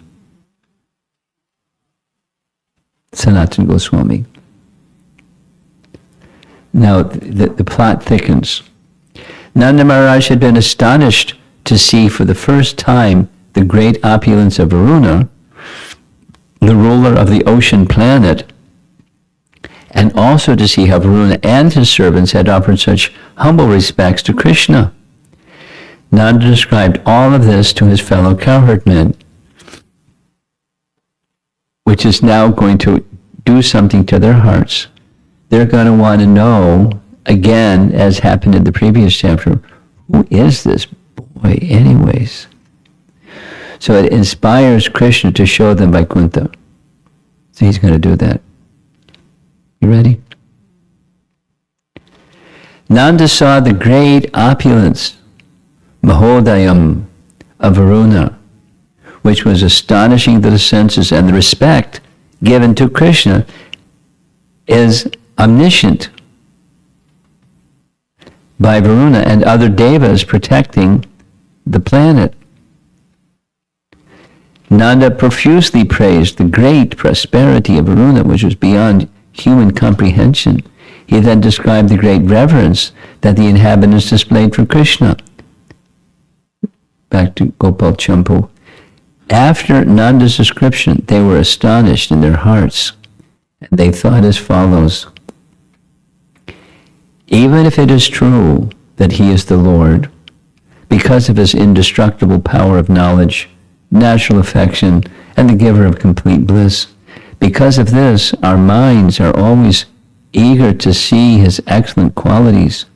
Sanatana Goswami. Now, the plot thickens. Nanda Maharaj had been astonished to see for the first time the great opulence of Varuna, the ruler of the ocean planet, and also to see how Varuna and his servants had offered such humble respects to Krishna. Nanda described all of this to his fellow cowherd men, which is now going to do something to their hearts. They're going to want to know, again, as happened in the previous chapter, who is this boy anyways? So it inspires Krishna to show them Vaikuntha. So he's going to do that. You ready? Nanda saw the great opulence, Mahodayam, of Varuna, which was astonishing to the senses, and the respect given to Krishna is omniscient by Varuna and other devas protecting the planet. Nanda profusely praised the great prosperity of Varuna, which was beyond human comprehension. He then described the great reverence that the inhabitants displayed for Krishna. Back to Gopal Champu. After Nanda's description, they were astonished in their hearts, and they thought as follows: even if it is true that he is the Lord, because of his indestructible power of knowledge, natural affection, and the giver of complete bliss. Because of this, our minds are always eager to see his excellent qualities,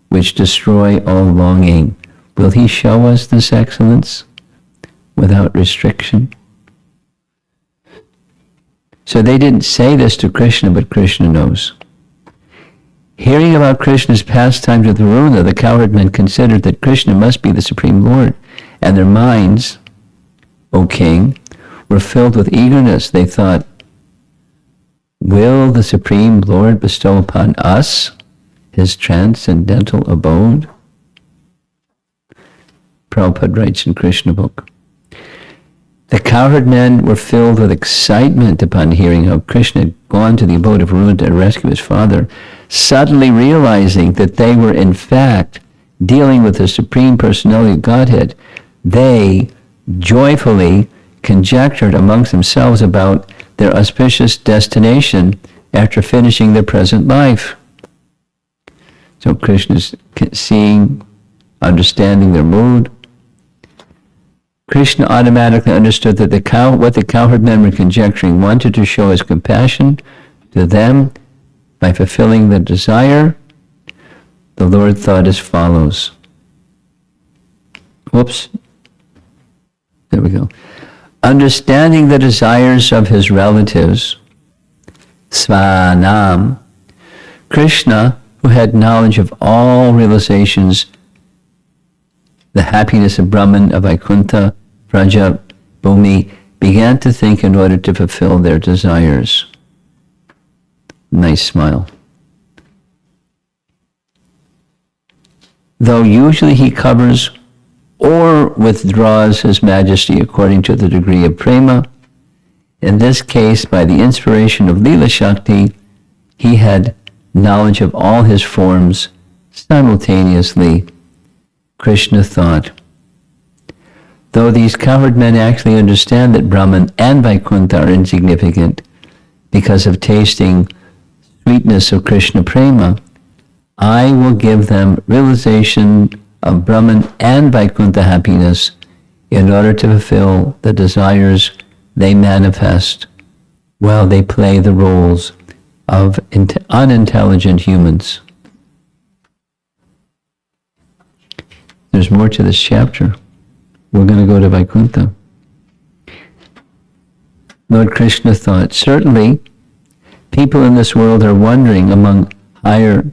which destroy all longing. Will he show us this excellence without restriction? So they didn't say this to Krishna, but Krishna knows. Hearing about Krishna's pastimes with Varuna, the cowherd men considered that Krishna must be the Supreme Lord, and their minds, O king, were filled with eagerness. They thought, will the Supreme Lord bestow upon us his transcendental abode? Prabhupada writes in Krishna book. The cowherd men were filled with excitement upon hearing how Krishna had gone to the abode of Varuna to rescue his father, suddenly realizing that they were in fact dealing with the Supreme Personality of Godhead. They joyfully conjectured amongst themselves about their auspicious destination after finishing their present life. So Krishna's seeing, understanding their mood. Krishna automatically understood that what the cowherd men were conjecturing, wanted to show his compassion to them by fulfilling their desire. The Lord thought as follows. Whoops. There we go. Understanding the desires of his relatives, Svanam, Krishna, who had knowledge of all realizations, the happiness of Brahman, of Vaikuntha, Vraja, Bhumi, began to think in order to fulfill their desires. Nice smile. Though usually he covers or withdraws his majesty according to the degree of prema, in this case, by the inspiration of Leela Shakti, he had knowledge of all his forms simultaneously. Krishna thought, though these cowherd men actually understand that Brahman and Vaikuntha are insignificant because of tasting sweetness of Krishna prema, I will give them realization of Brahman and Vaikuntha happiness in order to fulfill the desires they manifest while they play the roles of unintelligent humans. There's more to this chapter. We're going to go to Vaikuntha. Lord Krishna thought, certainly people in this world are wandering among higher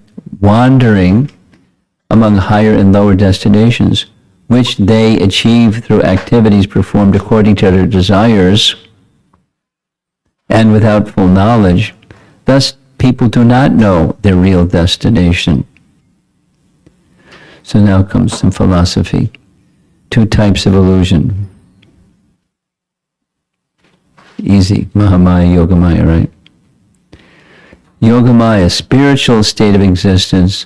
and lower destinations, which they achieve through activities performed according to their desires and without full knowledge. Thus, people do not know their real destination. So now comes some philosophy. Two types of illusion. Easy. Mahamaya, Yogamaya, right? Yogamaya, spiritual state of existence.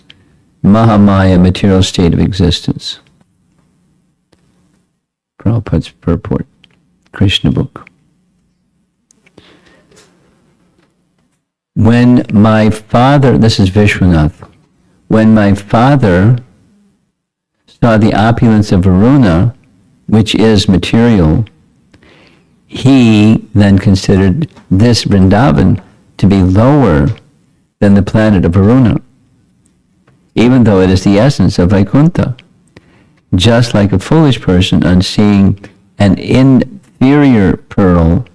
Mahamaya, material state of existence. Prabhupada's purport. Krishna book. When my father, this is Vishwanath, when my father saw the opulence of Varuna, which is material, he then considered this Vrindavan to be lower than the planet of Varuna, even though it is the essence of Vaikuntha. Just like a foolish person, on seeing an inferior pearl,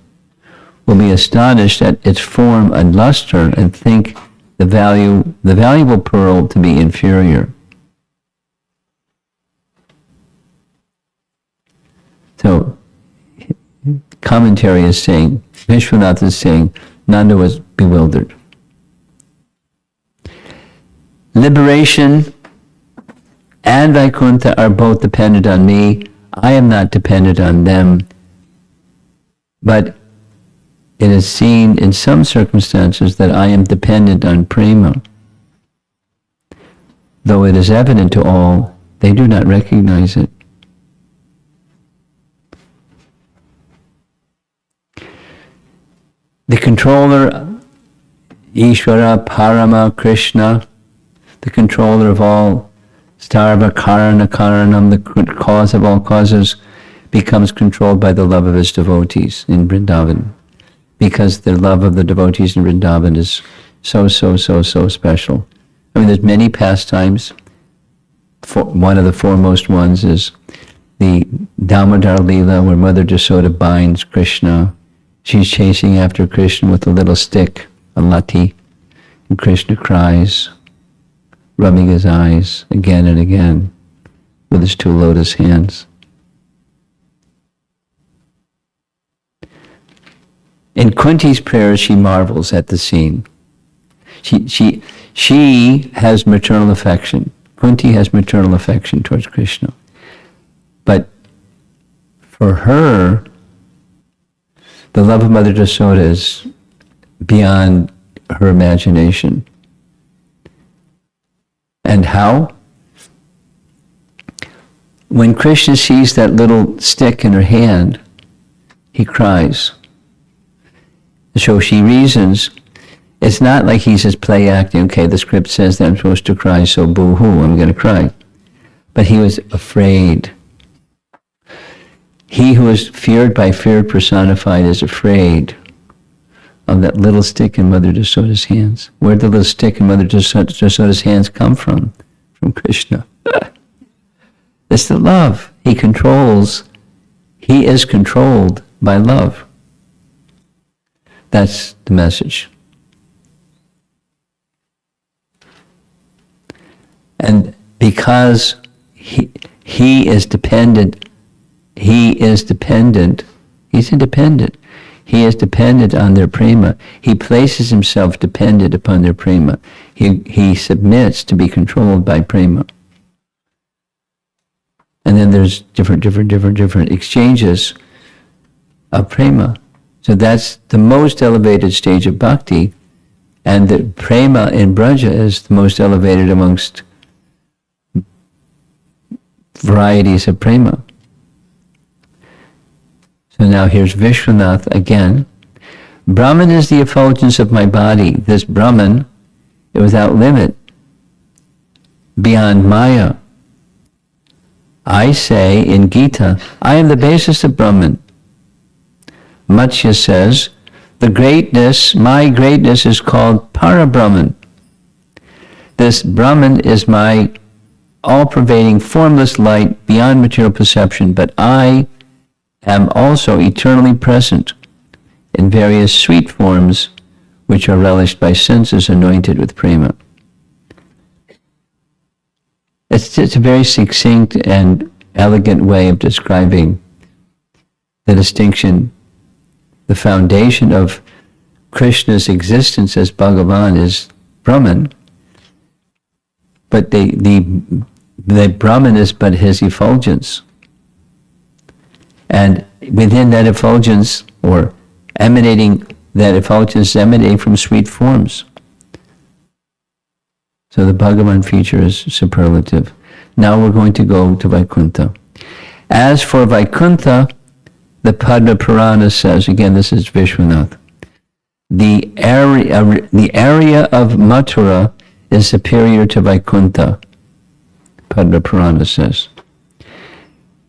will be astonished at its form and luster and think the valuable pearl to be inferior. So, commentary is saying, Vishwanath is saying, Nanda was bewildered. Liberation and Vaikuntha are both dependent on me. I am not dependent on them. But it is seen in some circumstances that I am dependent on prema. Though it is evident to all, they do not recognize it. The controller, Ishvara, Parama, Krishna, the controller of all Sarva karana karanam, the cause of all causes, becomes controlled by the love of his devotees in Vrindavan. Because the love of the devotees in Vrindavan is so special. I mean, there's many pastimes. One of the foremost ones is the Damodar Leela, where Mother Jasoda binds Krishna. She's chasing after Krishna with a little stick, a lati, and Krishna cries, rubbing his eyes again and again with his two lotus hands. In Kunti's prayers, she marvels at the scene. She has maternal affection. Kunti has maternal affection towards Krishna. But for her, the love of Mother Jasoda is beyond her imagination. And how? When Krishna sees that little stick in her hand, he cries. So she reasons, it's not like he's just play acting, okay, the script says that I'm supposed to cry, so boo-hoo, I'm going to cry. But he was afraid. He who is feared by fear personified is afraid of that little stick in Mother Jasoda's hands. Where did the little stick in Mother Jasoda's hands come from? From Krishna. It's the love. He is controlled by love. That's the message. And because he is dependent, he's independent. He is dependent on their prema. He places himself dependent upon their prema. He submits to be controlled by prema. And then there's different exchanges of prema. So that's the most elevated stage of bhakti, and the prema in Braja is the most elevated amongst varieties of prema. So now here's Vishwanath again. Brahman is the effulgence of my body. This Brahman is without limit, beyond Maya. I say in Gita, I am the basis of Brahman. Matsya says, my greatness is called Para-Brahman. This Brahman is my all-pervading formless light beyond material perception, but I am also eternally present in various sweet forms which are relished by senses anointed with prema. It's a very succinct and elegant way of describing the distinction. The foundation of Krishna's existence as Bhagavan is Brahman, but the Brahman is but his effulgence. And within that effulgence, or emanating from sweet forms. So the Bhagavan feature is superlative. Now we're going to go to Vaikuntha. As for Vaikuntha, the Padma Purana says, again this is Vishwanath, the area of Mathura is superior to Vaikuntha, Padma Purana says.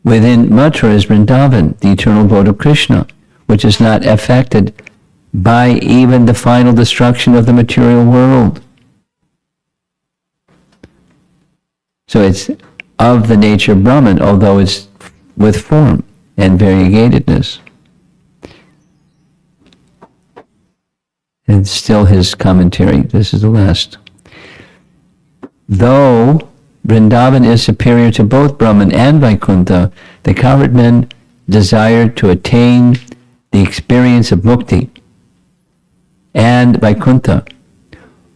Within Mathura is Vrindavan, the eternal abode of Krishna, which is not affected by even the final destruction of the material world. So it's of the nature of Brahman, although it's with form and variegatedness. And still his commentary, this is the last. Though Vrindavan is superior to both Brahman and Vaikuntha, the cowherd men desired to attain the experience of mukti and Vaikuntha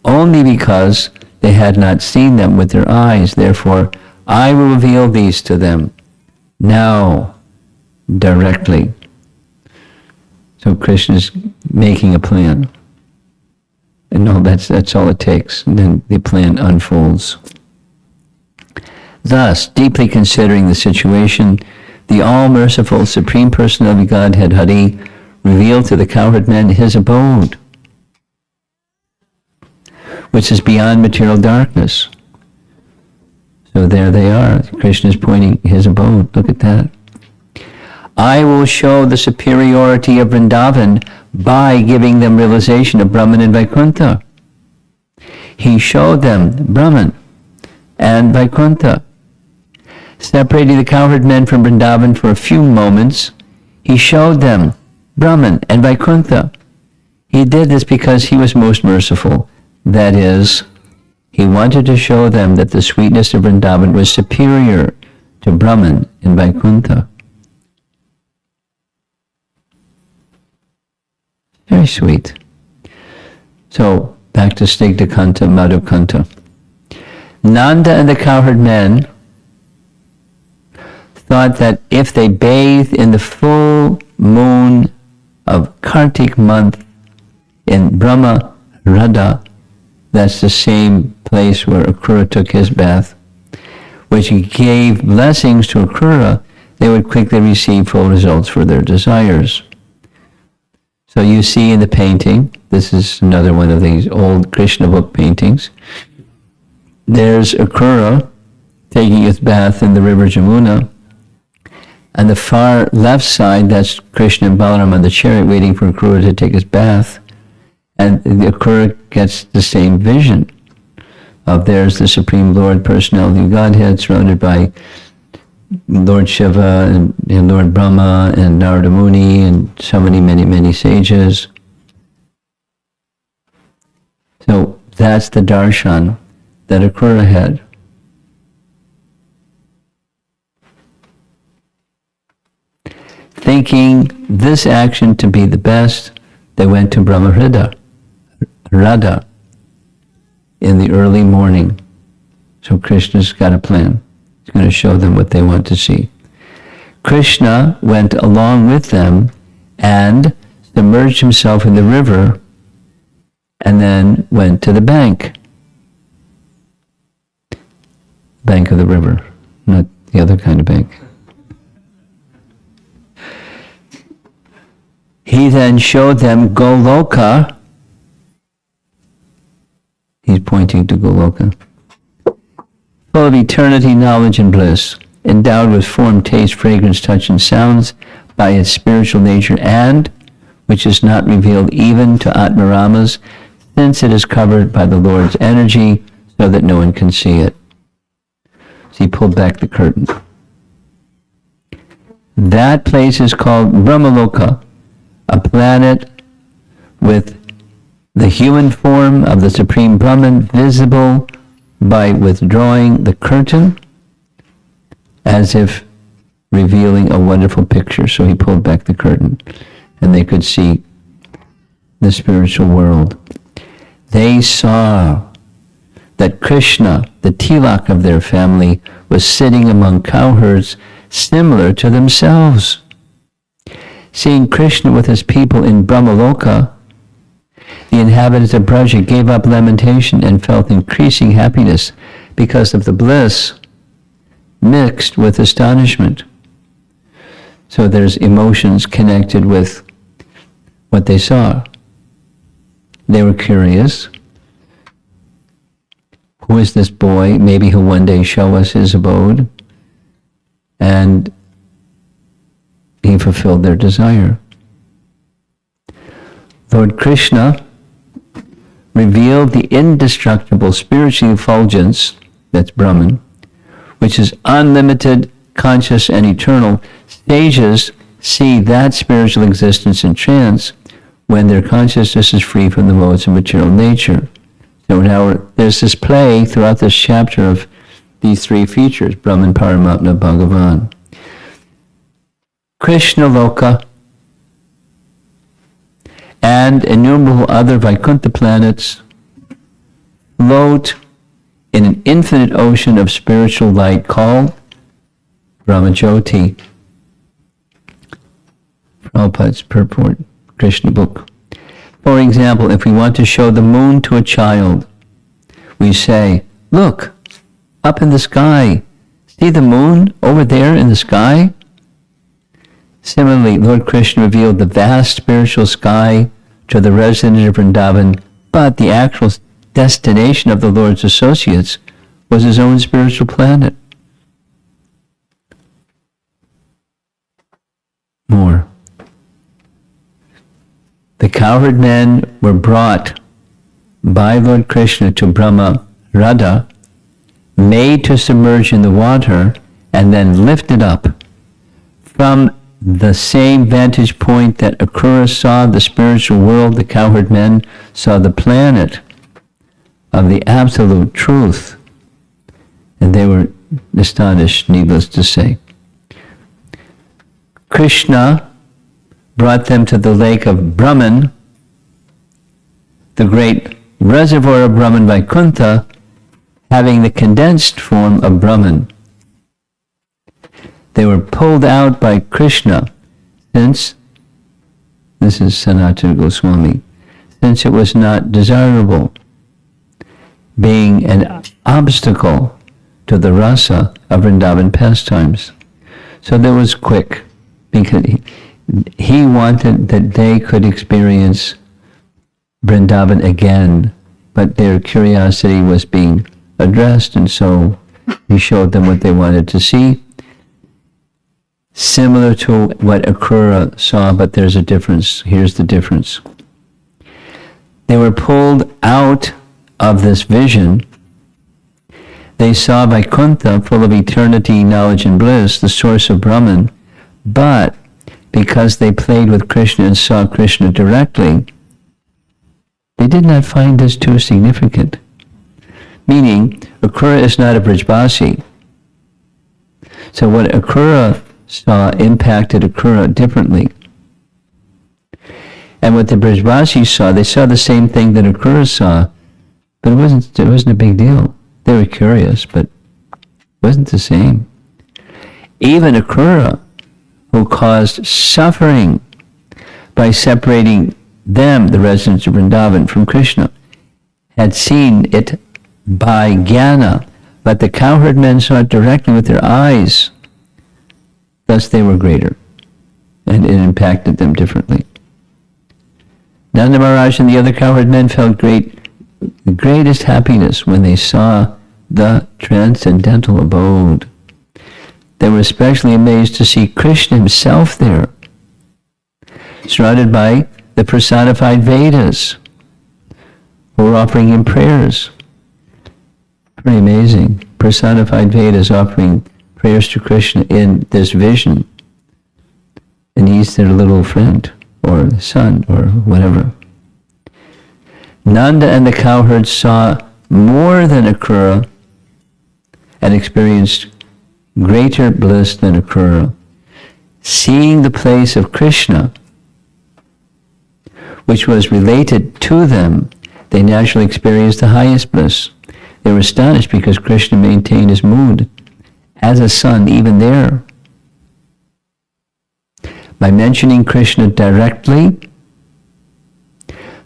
only because they had not seen them with their eyes. Therefore, I will reveal these to them now, directly. So Krishna is making a plan. And no, that's all it takes. And then the plan unfolds. Thus, deeply considering the situation, the all-merciful Supreme Personality of Godhead, Hari, revealed to the cowherd men his abode, which is beyond material darkness. So there they are. Krishna is pointing his abode. Look at that. I will show the superiority of Vrindavan by giving them realization of Brahman and Vaikuntha. He showed them Brahman and Vaikuntha. Separating the cowherd men from Vrindavan for a few moments, he showed them Brahman and Vaikuntha. He did this because he was most merciful. That is, he wanted to show them that the sweetness of Vrindavan was superior to Brahman and Vaikuntha. Very sweet. So, back to Snigdhakanta, Madhukanta. Nanda and the cowherd men thought that if they bathed in the full moon of Kartik month in Brahma Radha, that's the same place where Akrura took his bath, which gave blessings to Akrura, they would quickly receive full results for their desires. So you see in the painting, this is another one of these old Krishna book paintings, there's Akrura taking his bath in the river Jamuna, and the far left side, that's Krishna and Balaram on the chariot waiting for Akrura to take his bath. And the Akrura gets the same vision of there's the Supreme Lord, Personality of Godhead, surrounded by Lord Shiva and Lord Brahma and Narada Muni and so many sages. So that's the darshan that Akrura had. Thinking this action to be the best, they went to Brahma Radha in the early morning. So Krishna's got a plan. He's going to show them what they want to see. Krishna went along with them and submerged himself in the river and then went to the bank of the river, not the other kind of bank. He then showed them Goloka. He's pointing to Goloka. Full of eternity, knowledge, and bliss, endowed with form, taste, fragrance, touch, and sounds by its spiritual nature, and which is not revealed even to Atmaramas, since it is covered by the Lord's energy, so that no one can see it. So he pulled back the curtain. That place is called Brahmaloka, a planet with the human form of the Supreme Brahman visible by withdrawing the curtain as if revealing a wonderful picture. So he pulled back the curtain and they could see the spiritual world. They saw that Krishna, the tilak of their family, was sitting among cowherds similar to themselves. Seeing Krishna with his people in Brahmaloka, the inhabitants of Braja gave up lamentation and felt increasing happiness because of the bliss mixed with astonishment. So there's emotions connected with what they saw. They were curious. Who is this boy? Maybe he'll one day show us his abode. And he fulfilled their desire. Lord Krishna revealed the indestructible spiritual effulgence, that's Brahman, which is unlimited, conscious, and eternal. Sages see that spiritual existence in trance when their consciousness is free from the modes of material nature. So now there's this play throughout this chapter of these three features, Brahman, Paramatma, Bhagavan. Krishna Loka and innumerable other Vaikuntha planets float in an infinite ocean of spiritual light called Brahmajyoti. Prabhupada's purport, Krishna book. For example, if we want to show the moon to a child, we say, look, up in the sky, see the moon over there in the sky? Similarly, Lord Krishna revealed the vast spiritual sky to the resident of Vrindavan, but the actual destination of the Lord's associates was his own spiritual planet. More. The cowherd men were brought by Lord Krishna to Brahma Radha, made to submerge in the water, and then lifted up. From the same vantage point that Akrura saw the spiritual world, the cowherd men saw the planet of the absolute truth. And they were astonished, needless to say. Krishna brought them to the lake of Brahman, the great reservoir of Brahman Vaikuntha, having the condensed form of Brahman. They were pulled out by Krishna, since, this is Sanatana Goswami, since it was not desirable, being an obstacle to the rasa of Vrindavan pastimes. So that was quick, because he wanted that they could experience Vrindavan again, but their curiosity was being addressed, and so he showed them what they wanted to see. Similar to what Akrura saw, but there's a difference. Here's the difference. They were pulled out of this vision. They saw Vaikuntha, full of eternity, knowledge, and bliss, the source of Brahman, but because they played with Krishna and saw Krishna directly, they did not find this too significant. Meaning, Akrura is not a Brijbasi. So what Akrura saw impacted Akrura differently. And what the Brijbasis saw, they saw the same thing that Akrura saw, but it wasn't a big deal. They were curious, but it wasn't the same. Even Akrura, who caused suffering by separating them, the residents of Vrindavan, from Krishna, had seen it by jnana, but the cowherd men saw it directly with their eyes. Thus they were greater, and it impacted them differently. Nanda Maharaj and the other cowherd men felt the greatest happiness when they saw the transcendental abode. They were especially amazed to see Krishna himself there, surrounded by the personified Vedas, who were offering him prayers. Pretty amazing. Personified Vedas offering prayers to Krishna in this vision. And he's their little friend, or son, or whatever. Nanda and the cowherds saw more than Akrura and experienced greater bliss than Akrura. Seeing the place of Krishna, which was related to them, they naturally experienced the highest bliss. They were astonished because Krishna maintained his mood as a son even there. By mentioning Krishna directly,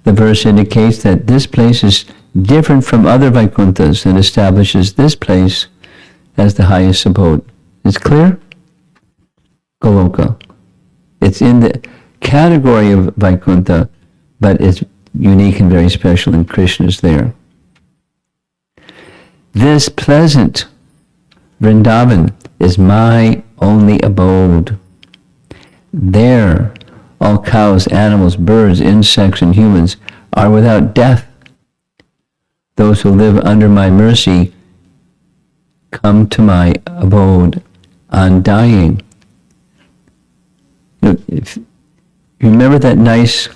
the verse indicates that this place is different from other Vaikunthas and establishes this place as the highest abode. It's clear? Goloka. It's in the category of Vaikuntha, but it's unique and very special, and Krishna is there. This pleasant Vrindavan is my only abode. There, all cows, animals, birds, insects, and humans are without death. Those who live under my mercy come to my abode undying. If you remember that nice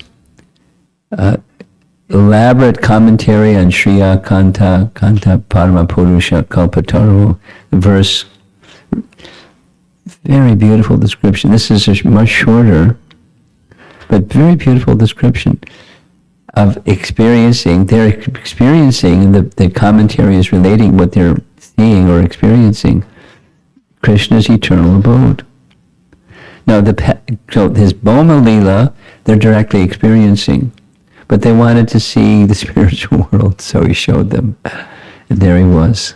elaborate commentary on Shriya Kanta Parama Purusha Kalpataru, verse, very beautiful description. This is a much shorter, but very beautiful description of experiencing. They're experiencing, and the commentary is relating what they're seeing or experiencing, Krishna's eternal abode. Now, so his Boma Lila, they're directly experiencing, but they wanted to see the spiritual world, so he showed them. And there he was.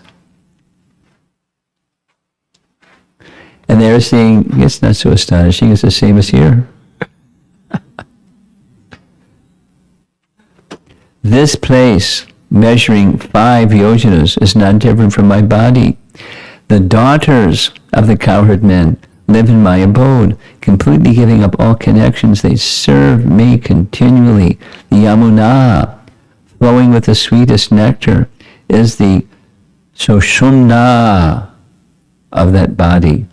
And they're seeing, it's not so astonishing, it's the same as here. This place measuring 5 yojanas, is not different from my body. The daughters of the cowherd men live in my abode, completely giving up all connections. They serve me continually. The Yamuna, flowing with the sweetest nectar, is the Sushumna of that body.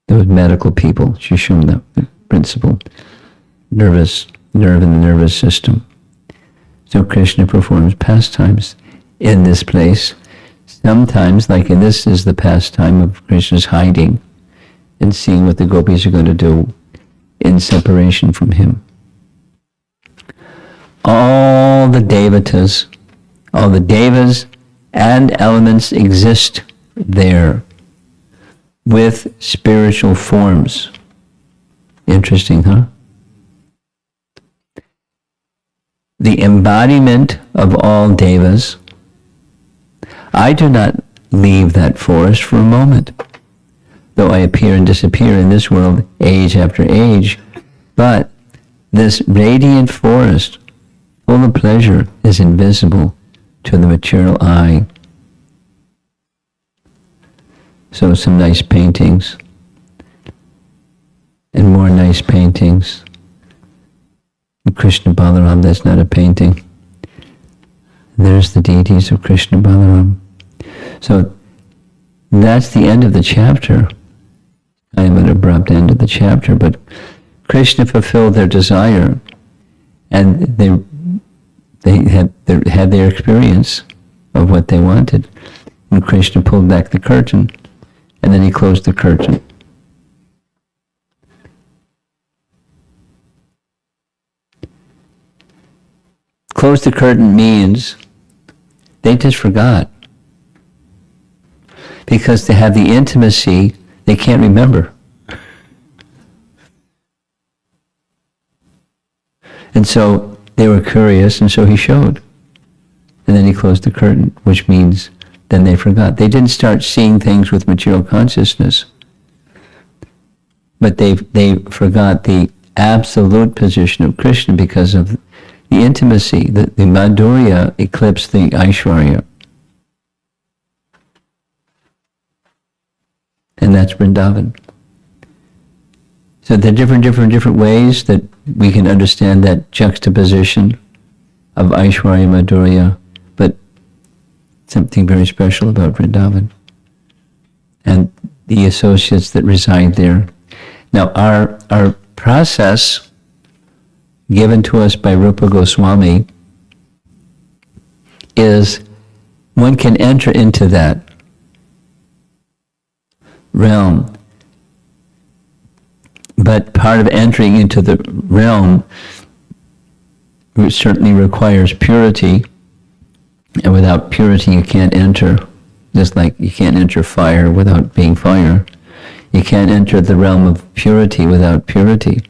Those medical people, Sushumna, the principal nerve in the nervous system. So Krishna performs pastimes in this place. Sometimes, like in this, is the pastime of Krishna's hiding and seeing what the gopis are going to do in separation from him. All the devas and elements exist there with spiritual forms. Interesting, huh? The embodiment of all devas. I do not leave that forest for a moment, though I appear and disappear in this world age after age, but this radiant forest, full of pleasure, is invisible to the material eye. So some nice paintings, and more nice paintings. Krishna Balaram, that's not a painting. There's the deities of Krishna Balaram. So that's the end of the chapter. Kind of an abrupt end of the chapter, but Krishna fulfilled their desire, and they had their experience of what they wanted. And Krishna pulled back the curtain, and then he closed the curtain. Close the curtain means they just forgot. Because to have the intimacy, they can't remember. And so they were curious, and so he showed. And then he closed the curtain, which means then they forgot. They didn't start seeing things with material consciousness, but they forgot the absolute position of Krishna because of the intimacy. The Madhurya eclipsed the Aishwarya. And that's Vrindavan. So there are different ways that we can understand that juxtaposition of Aishwarya Madhurya, but something very special about Vrindavan and the associates that reside there. Now our process given to us by Rupa Goswami is one can enter into that realm. But part of entering into the realm certainly requires purity, and without purity you can't enter. Just like you can't enter fire without being fire. You can't enter the realm of purity without purity.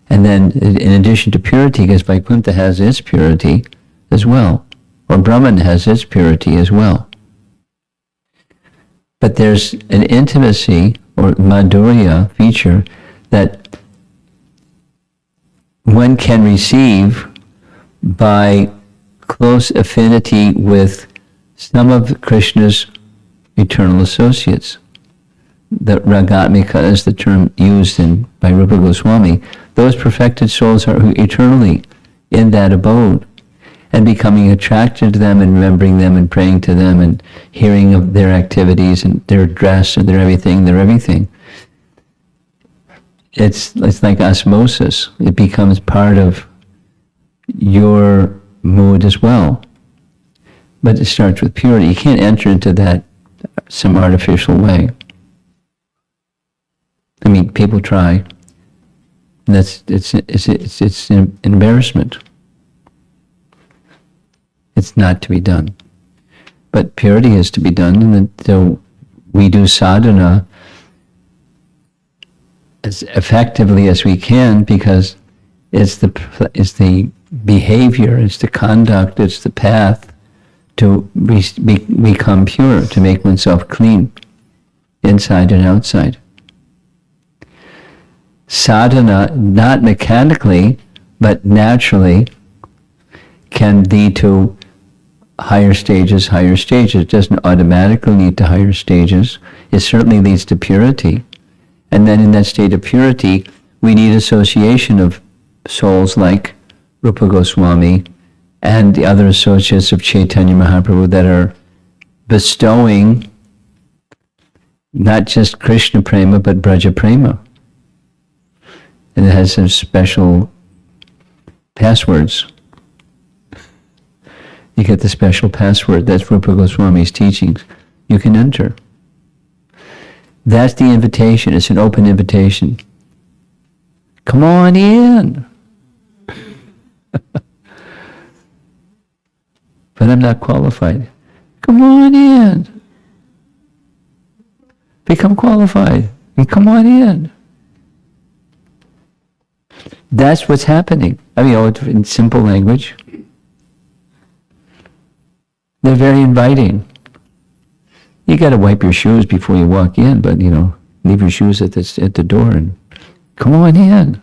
And then in addition to purity, because Vaikuntha has its purity as well, or Brahman has its purity as well. But there's an intimacy or Madhurya feature that one can receive by close affinity with some of Krishna's eternal associates. The Ragatmika is the term used by Rupa Goswami. Those perfected souls are eternally in that abode, and becoming attracted to them and remembering them and praying to them and hearing of their activities and their dress and their everything. It's like osmosis. It becomes part of your mood as well. But it starts with purity. You can't enter into that some artificial way. I mean, people try. And it's an embarrassment. It's not to be done. But purity is to be done, and so we do sadhana as effectively as we can, because it's the behavior, it's the conduct, it's the path to become pure, to make oneself clean, inside and outside. Sadhana, not mechanically, but naturally, can lead to higher stages. It doesn't automatically lead to higher stages. It certainly leads to purity. And then in that state of purity, we need association of souls like Rupa Goswami and the other associates of Chaitanya Mahaprabhu that are bestowing not just Krishna Prema, but Braja Prema. And it has some special passwords. You get the special password. That's Rupa Goswami's teachings. You can enter. That's the invitation. It's an open invitation. Come on in. But I'm not qualified. Come on in. Become qualified. And come on in. That's what's happening. I mean, in simple language. They're very inviting. You got to wipe your shoes before you walk in, but leave your shoes at the door and come on in.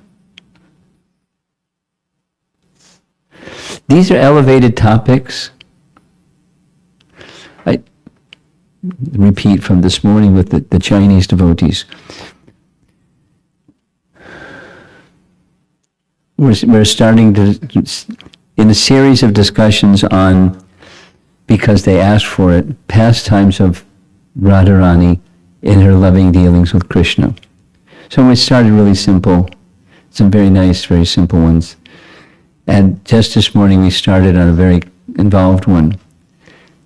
These are elevated topics. I repeat from this morning with the Chinese devotees. We're starting to, in a series of discussions on, because they asked for it, pastimes of Radharani in her loving dealings with Krishna. So we started really simple, some very nice, very simple ones. And just this morning we started on a very involved one.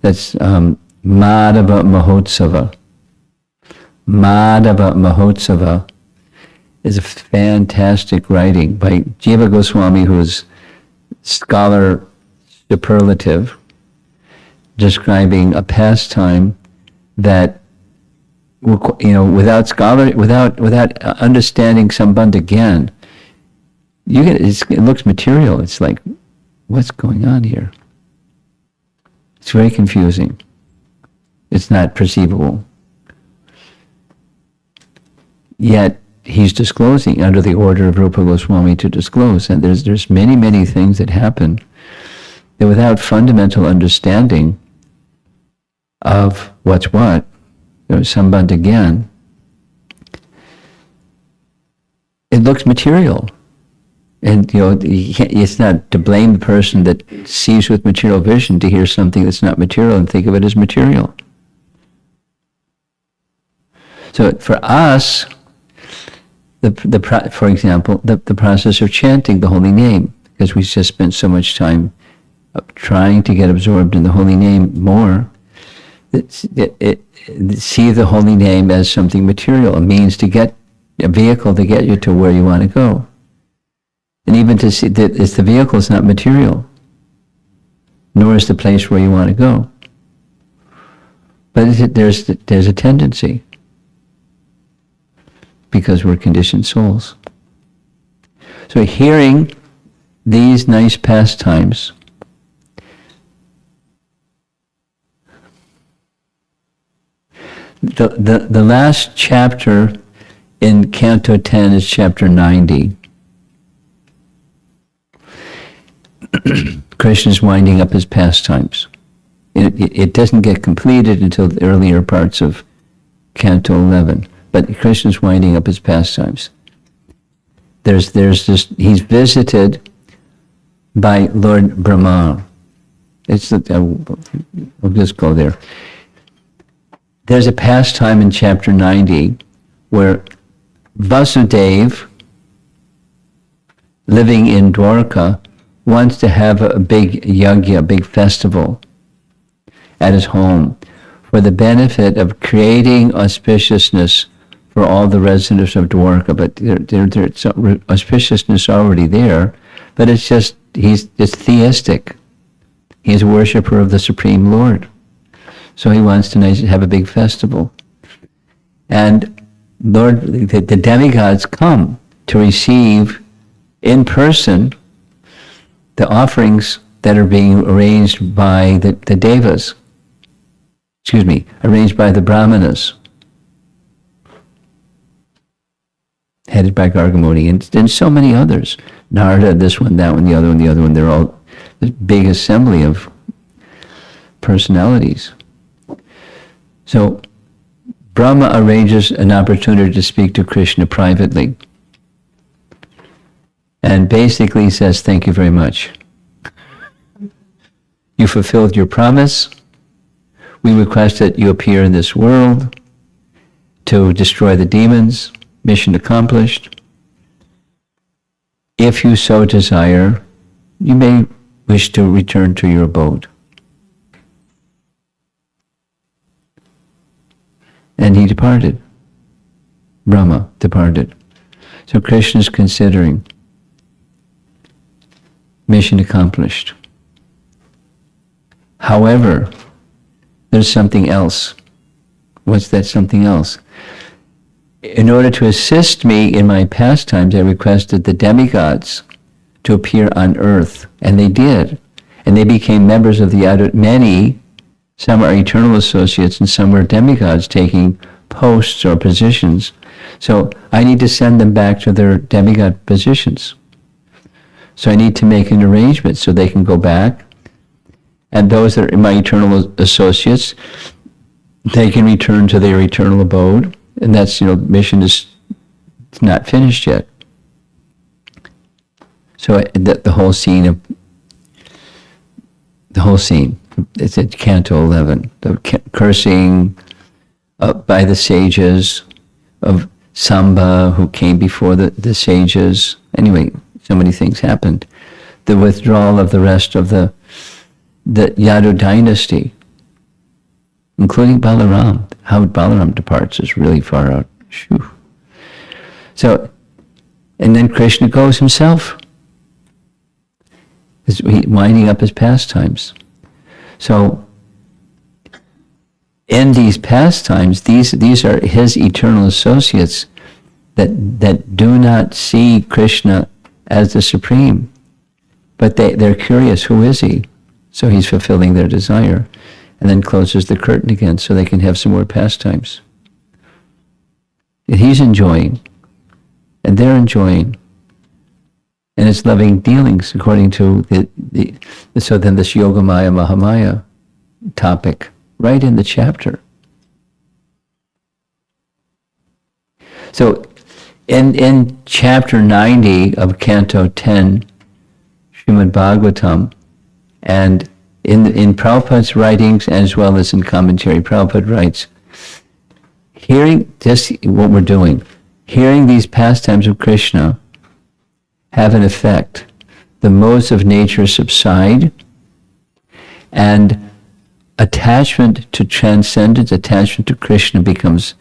That's Madhava Mahotsava. Madhava Mahotsava is a fantastic writing by Jiva Goswami, who's scholar superlative, describing a pastime that, without understanding Sambandha Gyan, it looks material. It's like, what's going on here? It's very confusing. It's not perceivable. Yet he's disclosing under the order of Rupa Goswami to disclose, and there's many, many things that happen that without fundamental understanding of what's what, Sambandha Gyan, it looks material. And it's not to blame the person that sees with material vision to hear something that's not material and think of it as material. So for us, for example, the process of chanting the holy name, because we just spent so much time trying to get absorbed in the holy name more, see the holy name as something material, a means to get, a vehicle to get you to where you want to go. And even to see that the vehicle is not material, nor is the place where you want to go. But there's a tendency, because we're conditioned souls. So hearing these nice pastimes, the last chapter in Canto 10 is chapter 90. Krishna's winding up his pastimes. It doesn't get completed until the earlier parts of Canto 11, but Krishna's winding up his pastimes. There's this, he's visited by Lord Brahma. We'll just go there. There's a pastime in chapter 90 where Vasudeva, living in Dwarka, wants to have a big yajna, a big festival at his home for the benefit of creating auspiciousness for all the residents of Dwarka. But there's auspiciousness already there, but it's theistic. He's a worshiper of the Supreme Lord. So he wants to have a big festival. And the demigods come to receive in person the offerings that are being arranged by the devas. Arranged by the brahmanas, headed by Gargamuni, and so many others. Narada, this one, that one, the other one, they're all this big assembly of personalities. So Brahma arranges an opportunity to speak to Krishna privately and basically says, thank you very much. You fulfilled your promise. We request that you appear in this world to destroy the demons. Mission accomplished. If you so desire, you may wish to return to your abode. And he departed. Brahma departed. So Krishna is considering mission accomplished. However, there's something else. What's that something else? In order to assist me in my pastimes, I requested the demigods to appear on earth, and they did. And they became members of the many. Some are eternal associates, and some are demigods taking posts or positions. So I need to send them back to their demigod positions. So I need to make an arrangement so they can go back. And those that are my eternal associates, they can return to their eternal abode. And that's, mission is not finished yet. So the whole scene, it's at Canto 11, the cursing by the sages of Samba who came before the sages. Anyway, so many things happened. The withdrawal of the rest of the Yadu dynasty, including Balaram. How Balaram departs is really far out. Shoo. So, and then Krishna goes himself. He's winding up his pastimes. So, in these pastimes, these are his eternal associates that do not see Krishna as the supreme, but they're curious, who is he? So he's fulfilling their desire, and then closes the curtain again so they can have some more pastimes. And he's enjoying, and they're enjoying. And it's loving dealings according to so then this Yogamaya Mahamaya topic, right in the chapter. So in chapter 90 of Canto 10, Srimad Bhagavatam, and in Prabhupada's writings as well as in commentary, Prabhupada writes, hearing just what we're doing, hearing these pastimes of Krishna have an effect. The modes of nature subside, and attachment to transcendence, attachment to Krishna becomes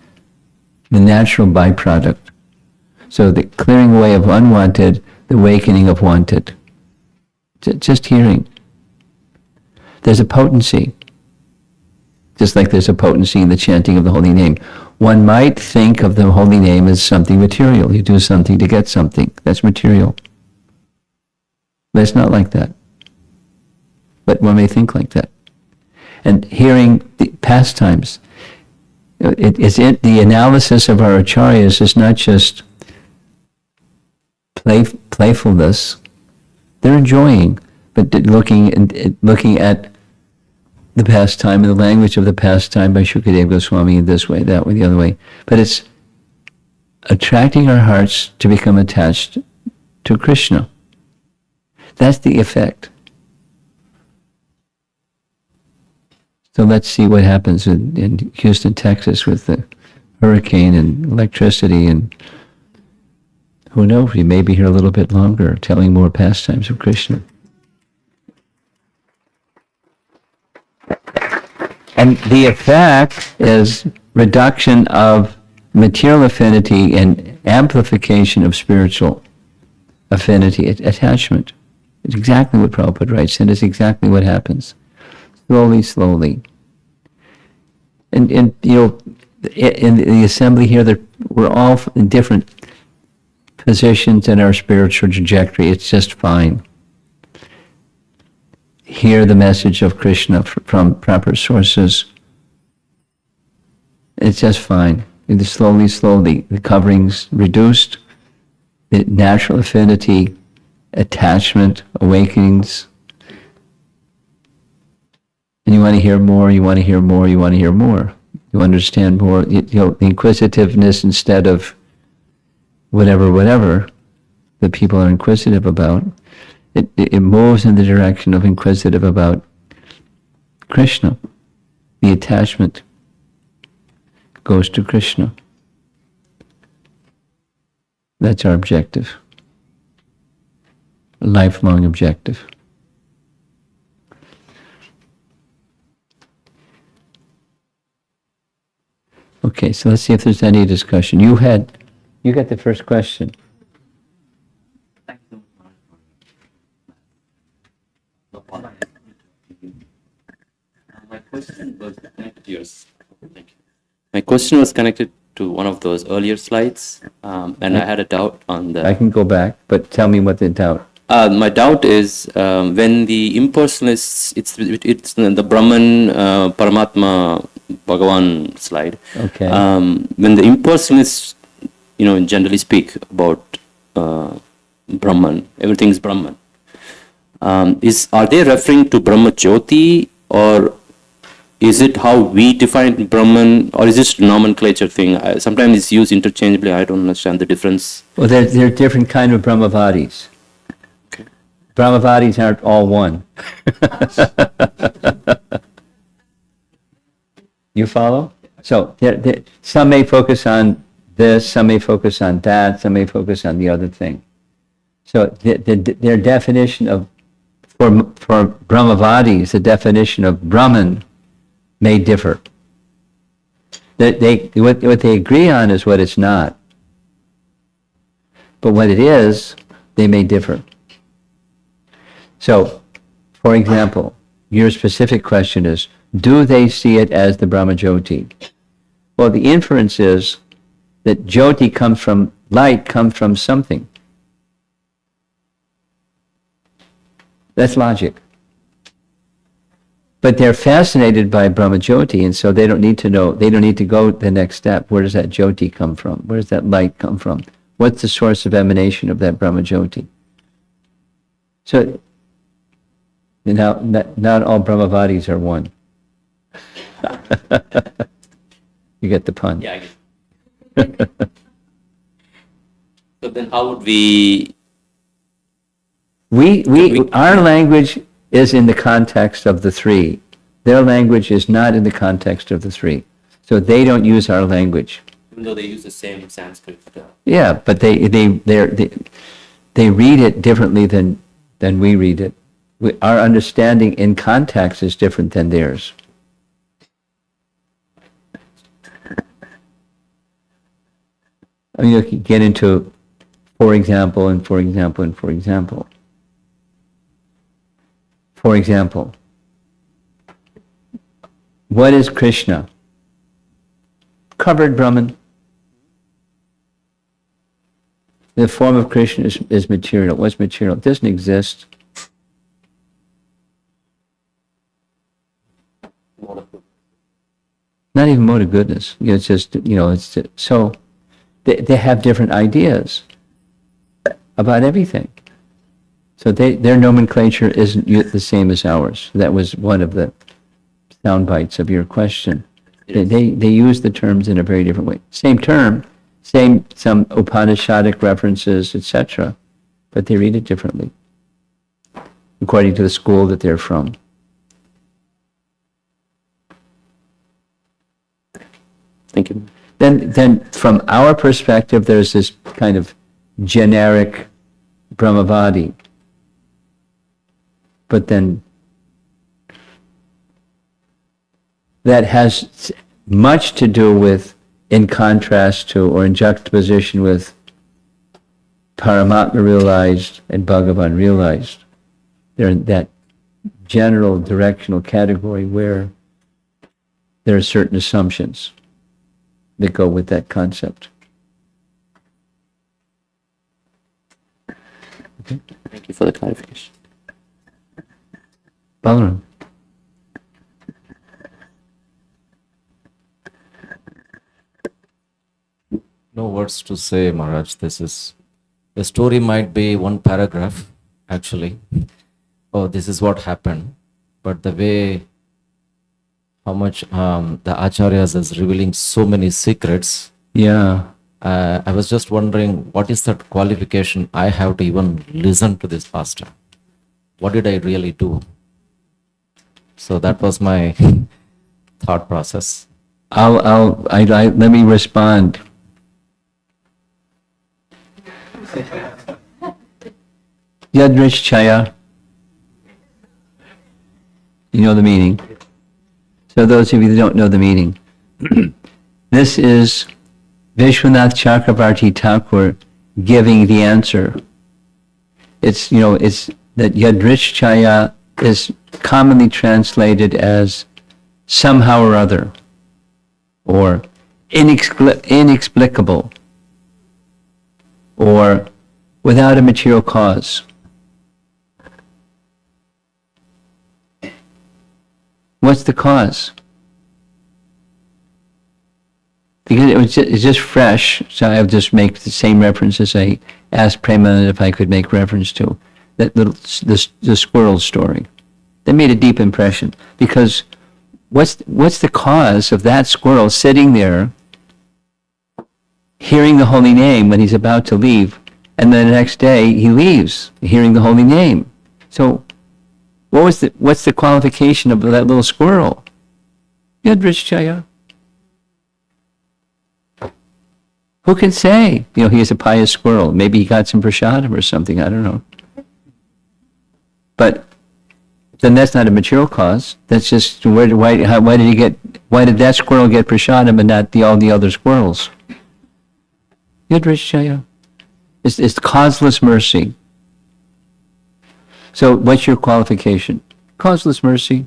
the natural byproduct. So the clearing away of unwanted, the awakening of wanted. Just hearing. There's a potency. Just like there's a potency in the chanting of the holy name. One might think of the holy name as something material. You do something to get something. That's material. But it's not like that. But one may think like that. And hearing the pastimes, the analysis of our acharyas is not just playfulness. They're enjoying, but looking at the pastime and the language of the pastime by Shukadeva Goswami in this way, that way, the other way. But it's attracting our hearts to become attached to Krishna. That's the effect. So let's see what happens in Houston, Texas with the hurricane and electricity, and who knows, we may be here a little bit longer telling more pastimes of Krishna. And the effect is reduction of material affinity and amplification of spiritual affinity, attachment. It's exactly what Prabhupada writes, and it's exactly what happens. Slowly. And in the assembly here, we're all in different positions in our spiritual trajectory. It's just fine. Hear the message of Krishna from proper sources. It's just fine. And slowly, the covering's reduced. The natural affinity, attachment, awakenings And you want to hear more, you want to hear more, you want to hear more. You understand more, the inquisitiveness instead of whatever that people are inquisitive about. It moves in the direction of inquisitive about Krishna. The attachment goes to Krishna. That's our objective. A lifelong objective. Okay, so let's see if there's any discussion. You got the first question. My question was connected to yours. Thank you. My question was connected to one of those earlier slides, and I had a doubt on the. I can go back, but tell me what the doubt. My doubt is when the impersonalists, it's the Brahman, Paramatma, Bhagavan slide. Okay. When the impersonalists, generally speak about Brahman, everything is Brahman. Are they referring to Brahma Jyoti, or is it how we define Brahman, or is this nomenclature thing? Sometimes it's used interchangeably. I don't understand the difference. Well, there are different kind of Brahmavadis. Okay. Brahmavadis aren't all one. You follow? So some may focus on this, some may focus on that, some may focus on the other thing. So their definition of, for Brahmavadis, the definition of Brahman may differ. What they agree on is what it's not. But what it is, they may differ. So, for example, your specific question is, do they see it as the Brahma Jyoti? Well, the inference is that Jyoti comes from, light comes from something. That's logic. But they're fascinated by Brahma Jyoti, and so they don't need to know, they don't need to go the next step. Where does that Jyoti come from? Where does that light come from? What's the source of emanation of that Brahma Jyoti? So, now, not all Brahmavadis are one. You get the pun. Yeah, I get it. So then how would we... Our language is in the context of the three. Their language is not in the context of the three. So they don't use our language. Even though they use the same Sanskrit. Yeah, but they read it differently than we read it. Our understanding in context is different than theirs. I mean, you can get into for example, and for example, and for example. For example, what is Krishna? Covered Brahman. The form of Krishna is material. What's material? It doesn't exist. Not even mode of goodness. It's just, it's just, so they have different ideas about everything. So their nomenclature isn't the same as ours. That was one of the sound bites of your question. Yes. They use the terms in a very different way. Same term, some Upanishadic references, etc., but they read it differently, according to the school that they're from. Thank you. Then from our perspective, there's this kind of generic Brahmavadi. But then that has much to do with, in contrast to, or in juxtaposition with, Paramatma realized and Bhagavan realized. They're in that general directional category where there are certain assumptions that go with that concept. Okay. Thank you for the clarification. Balaram. No words to say, Maharaj. The story might be one paragraph, actually. Oh, this is what happened. But the way how much the acharyas is revealing so many secrets. Yeah. I was just wondering, what is that qualification I have to even listen to this pastor? What did I really do? So that was my thought process. Let me respond. Yadrishchaya. You know the meaning. So those of you that don't know the meaning, this is Vishwanath Chakravarti Thakur giving the answer. It's that Yadrishchaya is commonly translated as somehow or other, or inexplicable, or without a material cause. What's the cause? Because it's just fresh, so I'll just make the same reference as I asked Premanand if I could make reference to that the squirrel story. That made a deep impression, because what's the cause of that squirrel sitting there, hearing the holy name when he's about to leave, and then the next day he leaves hearing the holy name? So what's the qualification of that little squirrel? Yadrishchaya. Who can say? He is a pious squirrel. Maybe he got some prasadam or something. I don't know. But then that's not a material cause. That's just why did that squirrel get prasadam and not all the other squirrels? Yadrishchaya. It's causeless mercy. So what's your qualification? Causeless mercy.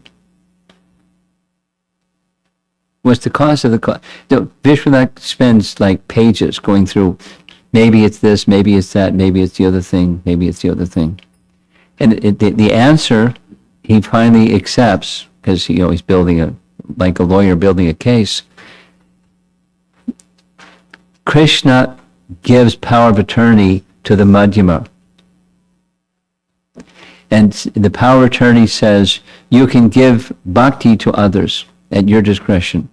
What's the cause of the cause? Vishwanath spends like pages going through, maybe it's this, maybe it's that, maybe it's the other thing, maybe it's the other thing. And the answer he finally accepts, because he's building like a lawyer building a case. Krishna gives power of attorney to the Madhyama. And the power of attorney says, you can give bhakti to others at your discretion.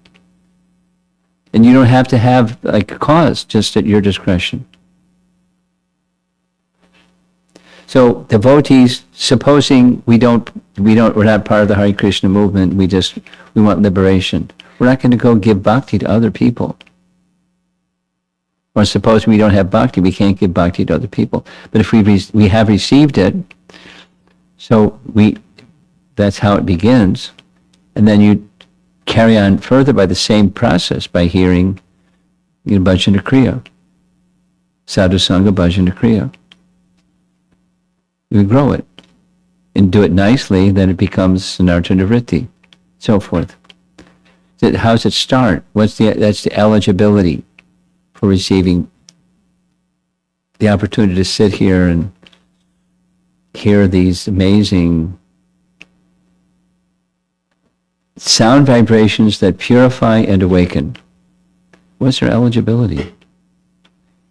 And you don't have to have like a cause, just at your discretion. So devotees, supposing we're not part of the Hare Krishna movement, we want liberation. We're not going to go give bhakti to other people. Or suppose we don't have bhakti, we can't give bhakti to other people. But if we have received it, so that's how it begins. And then you carry on further by the same process, by hearing bhajana kriya, sadhu sangha bhajana kriya. You grow it and do it nicely, then it becomes sanartha nivritti, so forth. How does it start? That's the eligibility for receiving the opportunity to sit here and hear these amazing sound vibrations that purify and awaken. What's their eligibility?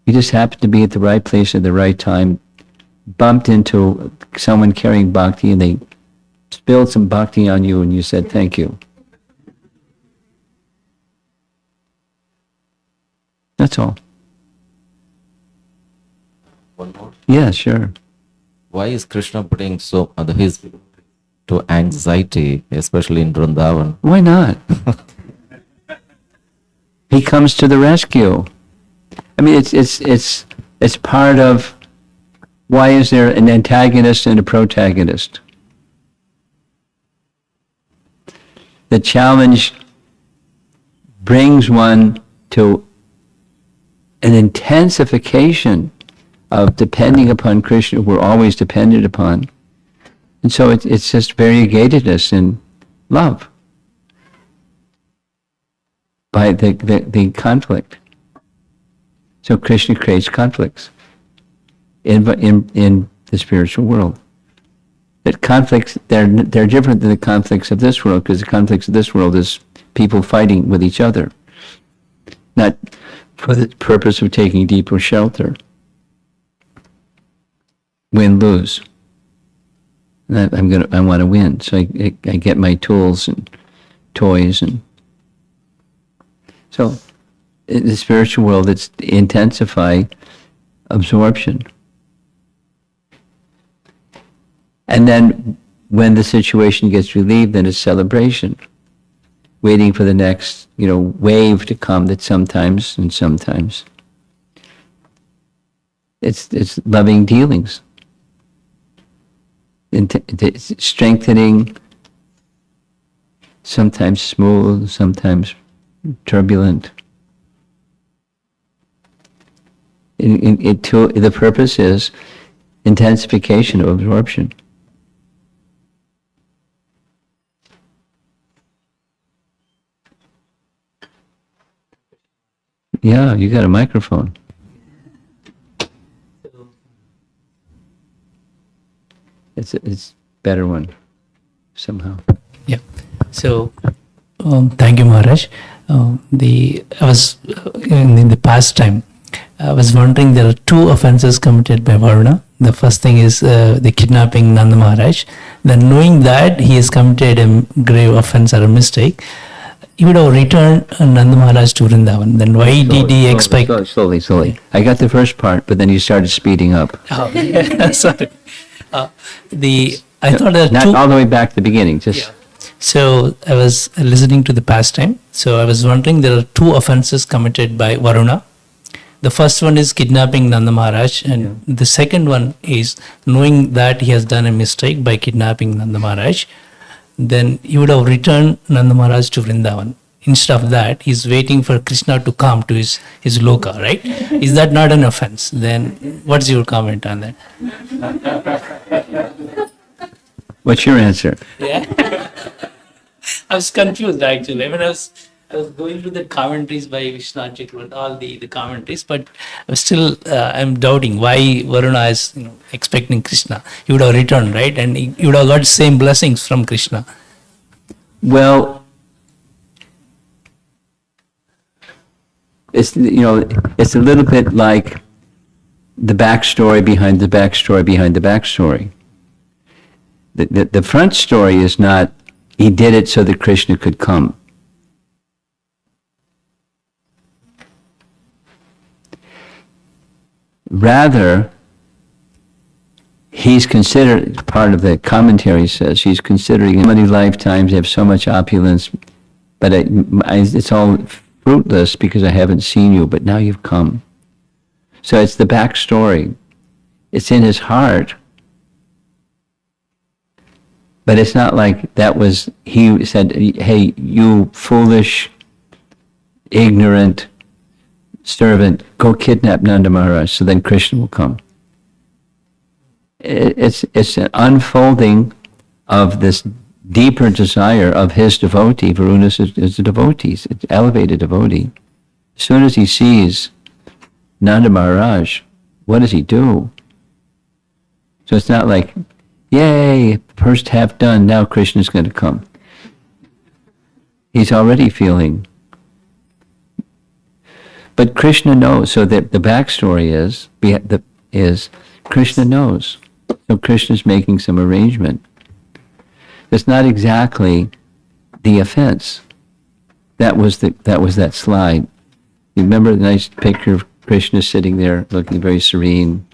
You just happen to be at the right place at the right time, bumped into someone carrying bhakti, and they spilled some bhakti on you, and you said, thank you. That's all. One more. Yeah, sure. Why is Krishna putting his to anxiety, especially in Vrindavan? Why not? He comes to the rescue. I mean, it's part of, why is there an antagonist and a protagonist? The challenge brings one to an intensification of depending upon Krishna. We're always dependent upon. And so it's just variegatedness in love by the conflict. So Krishna creates conflicts in the spiritual world. That conflicts, they're different than the conflicts of this world, because the conflicts of this world is people fighting with each other, not for the purpose of taking deeper shelter. Win, lose. I want to win, so I get my tools and toys. And so in the spiritual world, it's intensify absorption. And then when the situation gets relieved, then it's celebration, waiting for the next, wave to come. That sometimes it's loving dealings, it's strengthening, sometimes smooth, sometimes turbulent. The purpose is intensification of absorption. Yeah, you got a microphone. It's a better one, somehow. Yeah. So, thank you, Maharaj. I was in the past time, I was wondering, there are two offenses committed by Varuna. The first thing is the kidnapping Nanda Maharaj. Then, knowing that he has committed a grave offense or a mistake, he would have returned Nanda Maharaj to Vrindavan. Then why did he expect? Slowly. I got the first part, but then you started speeding up. Oh, sorry. I thought that Not two. all the way back to the beginning, just... Yeah. So I was listening to the pastime. So I was wondering, there are two offenses committed by Varuna. The first one is kidnapping Nanda Maharaj, and the second one is knowing that he has done a mistake by kidnapping Nanda Maharaj. Then he would have returned Nanda Maharaj to Vrindavan. Instead of that, he's waiting for Krishna to come to his loka, right? Is that not an offense? Then what's your comment on that? What's your answer? Yeah. I was confused actually. I mean, I was going through the commentaries by Vishwanath Chakravarti, all the commentaries, but I'm doubting why Varuna is expecting Krishna. He would have returned, right? And he would have got same blessings from Krishna. Well, it's it's a little bit like the backstory behind the backstory behind the backstory. The front story is not he did it so that Krishna could come. Rather, he's considered, part of the commentary says, he's considering how many lifetimes, I have so much opulence, but it's all fruitless because I haven't seen you, but now you've come. So it's the backstory. It's in his heart. But it's not like that was, he said, hey, you foolish, ignorant servant, go kidnap Nanda Maharaj, so then Krishna will come. It's an unfolding of this deeper desire of his devotee. Varuna is a devotee, it's an elevated devotee. As soon as he sees Nanda Maharaj, what does he do? So it's not like, yay, first half done, now Krishna's going to come. He's already feeling. But Krishna knows, so that the backstory is Krishna knows. So Krishna's making some arrangement. It's not exactly the offense. That was that slide. You remember the nice picture of Krishna sitting there looking very serene,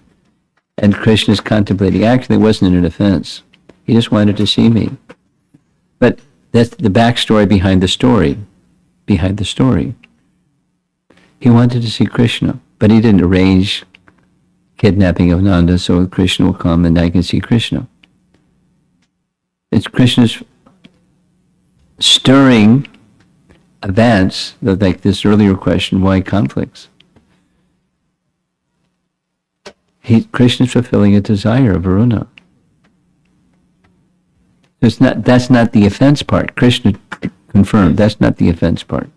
and Krishna's contemplating. Actually, it wasn't an offense. He just wanted to see me. But that's the backstory behind the story. Behind the story. He wanted to see Krishna, but he didn't arrange kidnapping of Nanda so Krishna will come and I can see Krishna. It's Krishna's stirring events, like this earlier question, why conflicts? Krishna's fulfilling a desire of Varuna. That's not the offense part. Krishna confirmed, that's not the offense part.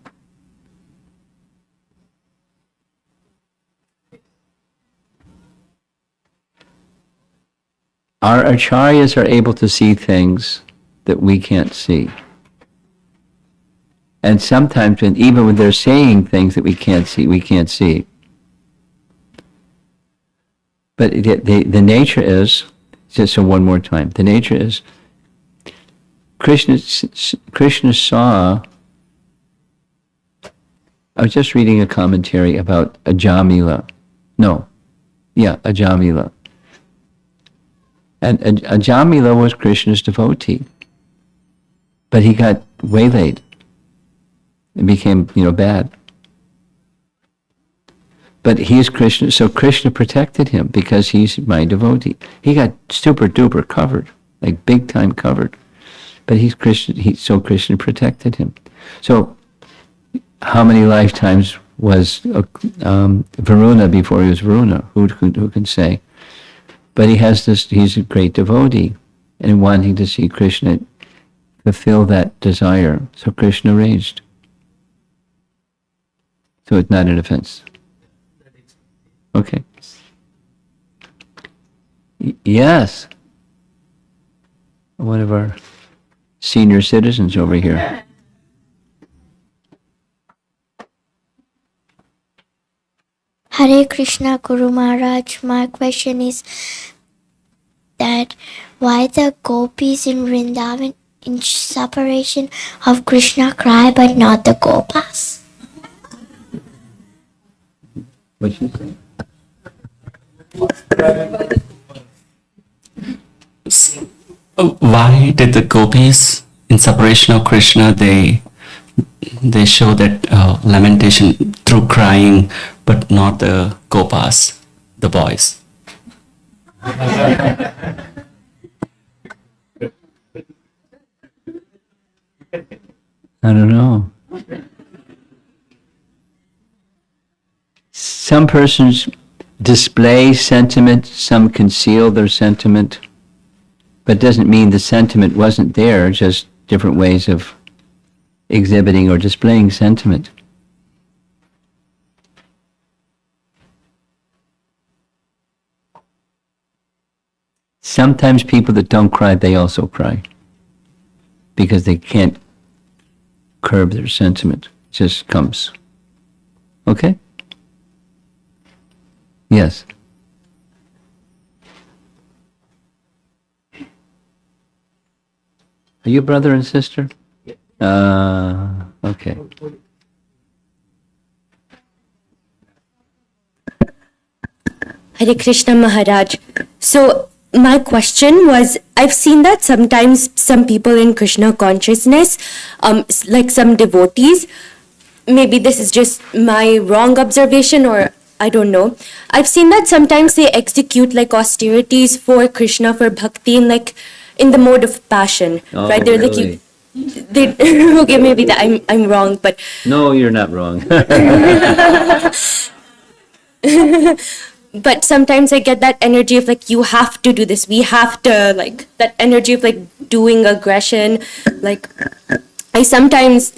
Our acharyas are able to see things that we can't see. And sometimes, even when they're saying things that we can't see. But the nature is, just so one more time, the nature is, Krishna saw. I was just reading a commentary about Ajamila. Ajamila. And Ajamila was Krishna's devotee. But he got waylaid and became, bad. But he's Krishna, so Krishna protected him because he's my devotee. He got super duper covered, like big time covered. But he's Krishna, so Krishna protected him. So how many lifetimes was Varuna before he was Varuna? Who can say? But he's a great devotee and wanting to see Krishna fulfill that desire. So Krishna arranged. So it's not an offense. Okay. Yes. One of our senior citizens over here. Hare Krishna Guru Maharaj. My question is that why the gopis in Vrindavan in separation of Krishna cry but not the gopas? What'd you say? Why did the gopis in separation of Krishna they show that lamentation through crying, but not the gopas, the boys? I don't know. Some persons display sentiment, some conceal their sentiment, but it doesn't mean the sentiment wasn't there, just different ways of exhibiting or displaying sentiment. Sometimes people that don't cry, they also cry because they can't curb their sentiment. It just comes. Okay? Yes. Are you brother and sister? Okay. Hare Krishna Maharaj. So my question was, I've seen that sometimes some people in Krishna consciousness, like some devotees, maybe this is just my wrong observation or I don't know. I've seen that sometimes they execute like austerities for Krishna, for bhakti, in the mode of passion, Oh, right? They're really? Okay, maybe that I'm wrong, but No, you're not wrong. but sometimes I get that energy of like, you have to do this, we have to, like that energy of like doing aggression. Like they sometimes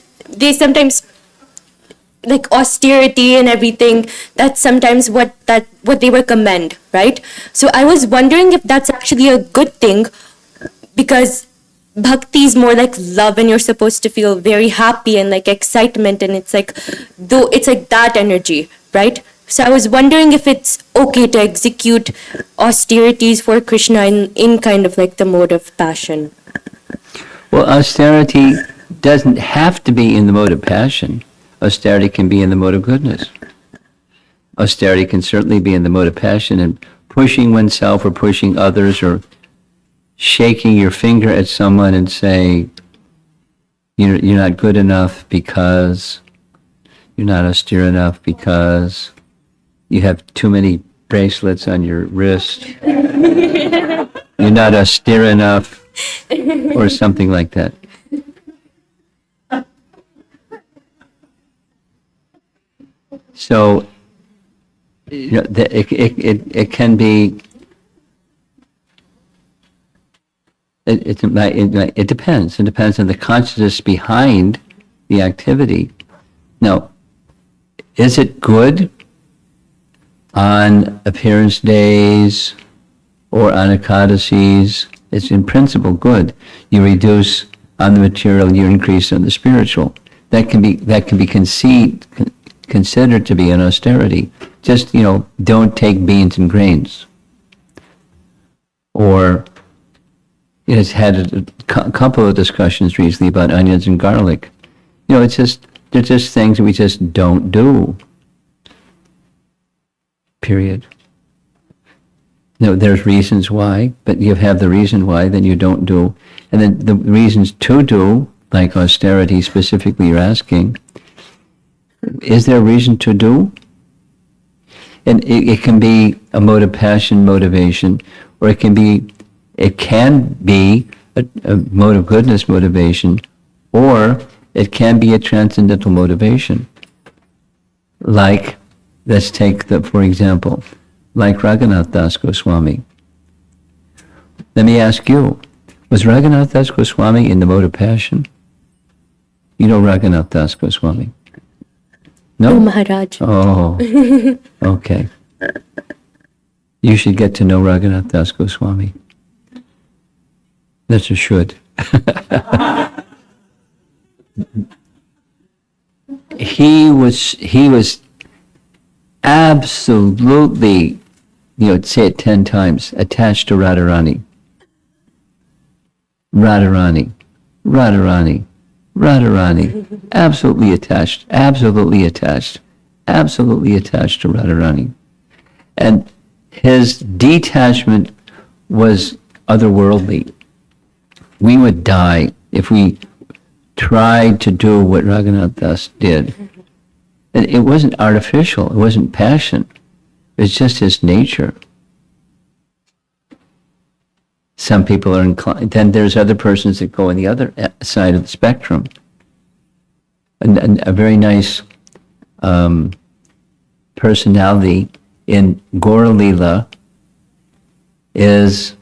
like austerity and everything, that's sometimes what they recommend, right? So I was wondering if that's actually a good thing, because bhakti is more like love and you're supposed to feel very happy and like excitement, and it's like that energy, right? So I was wondering if it's okay to execute austerities for Krishna in kind of like the mode of passion. Well, austerity doesn't have to be in the mode of passion. Austerity can be in the mode of goodness. Austerity can certainly be in the mode of passion and pushing oneself or pushing others or shaking your finger at someone and say, you're not good enough because you're not austere enough because you have too many bracelets on your wrist. You're not austere enough, or something like that. So, it can be. It depends. It depends on the consciousness behind the activity. Now, is it good on appearance days or on Ekadasis? It's in principle good. You reduce on the material, you increase on the spiritual. That can be considered to be an austerity. Just, don't take beans and grains. Or has had a couple of discussions recently about onions and garlic. It's just, they're just things that we just don't do. Period. There's reasons why, but you have the reason why, then you don't do. And then the reasons to do, like austerity specifically you're asking, is there a reason to do? And it can be a mode of passion, motivation, or it can be a mode of goodness, motivation, or it can be a transcendental motivation. Like, let's take for example, like Raghunath Das Goswami. Let me ask you, was Raghunath Das Goswami in the mode of passion? You know Raghunath Das Goswami? No? Oh, Maharaj. Oh, okay. You should get to know Raghunath Das Goswami. That's a should. He was absolutely, say it 10 times, attached to Radharani. Radharani. Radharani. Radharani. Absolutely attached. Absolutely attached. Absolutely attached to Radharani. And his detachment was otherworldly. We would die if we tried to do what Raghunath Das did. And it wasn't artificial. It wasn't passion. It's just his nature. Some people are inclined. Then there's other persons that go on the other side of the spectrum. And a very nice personality in Gaura Leela is,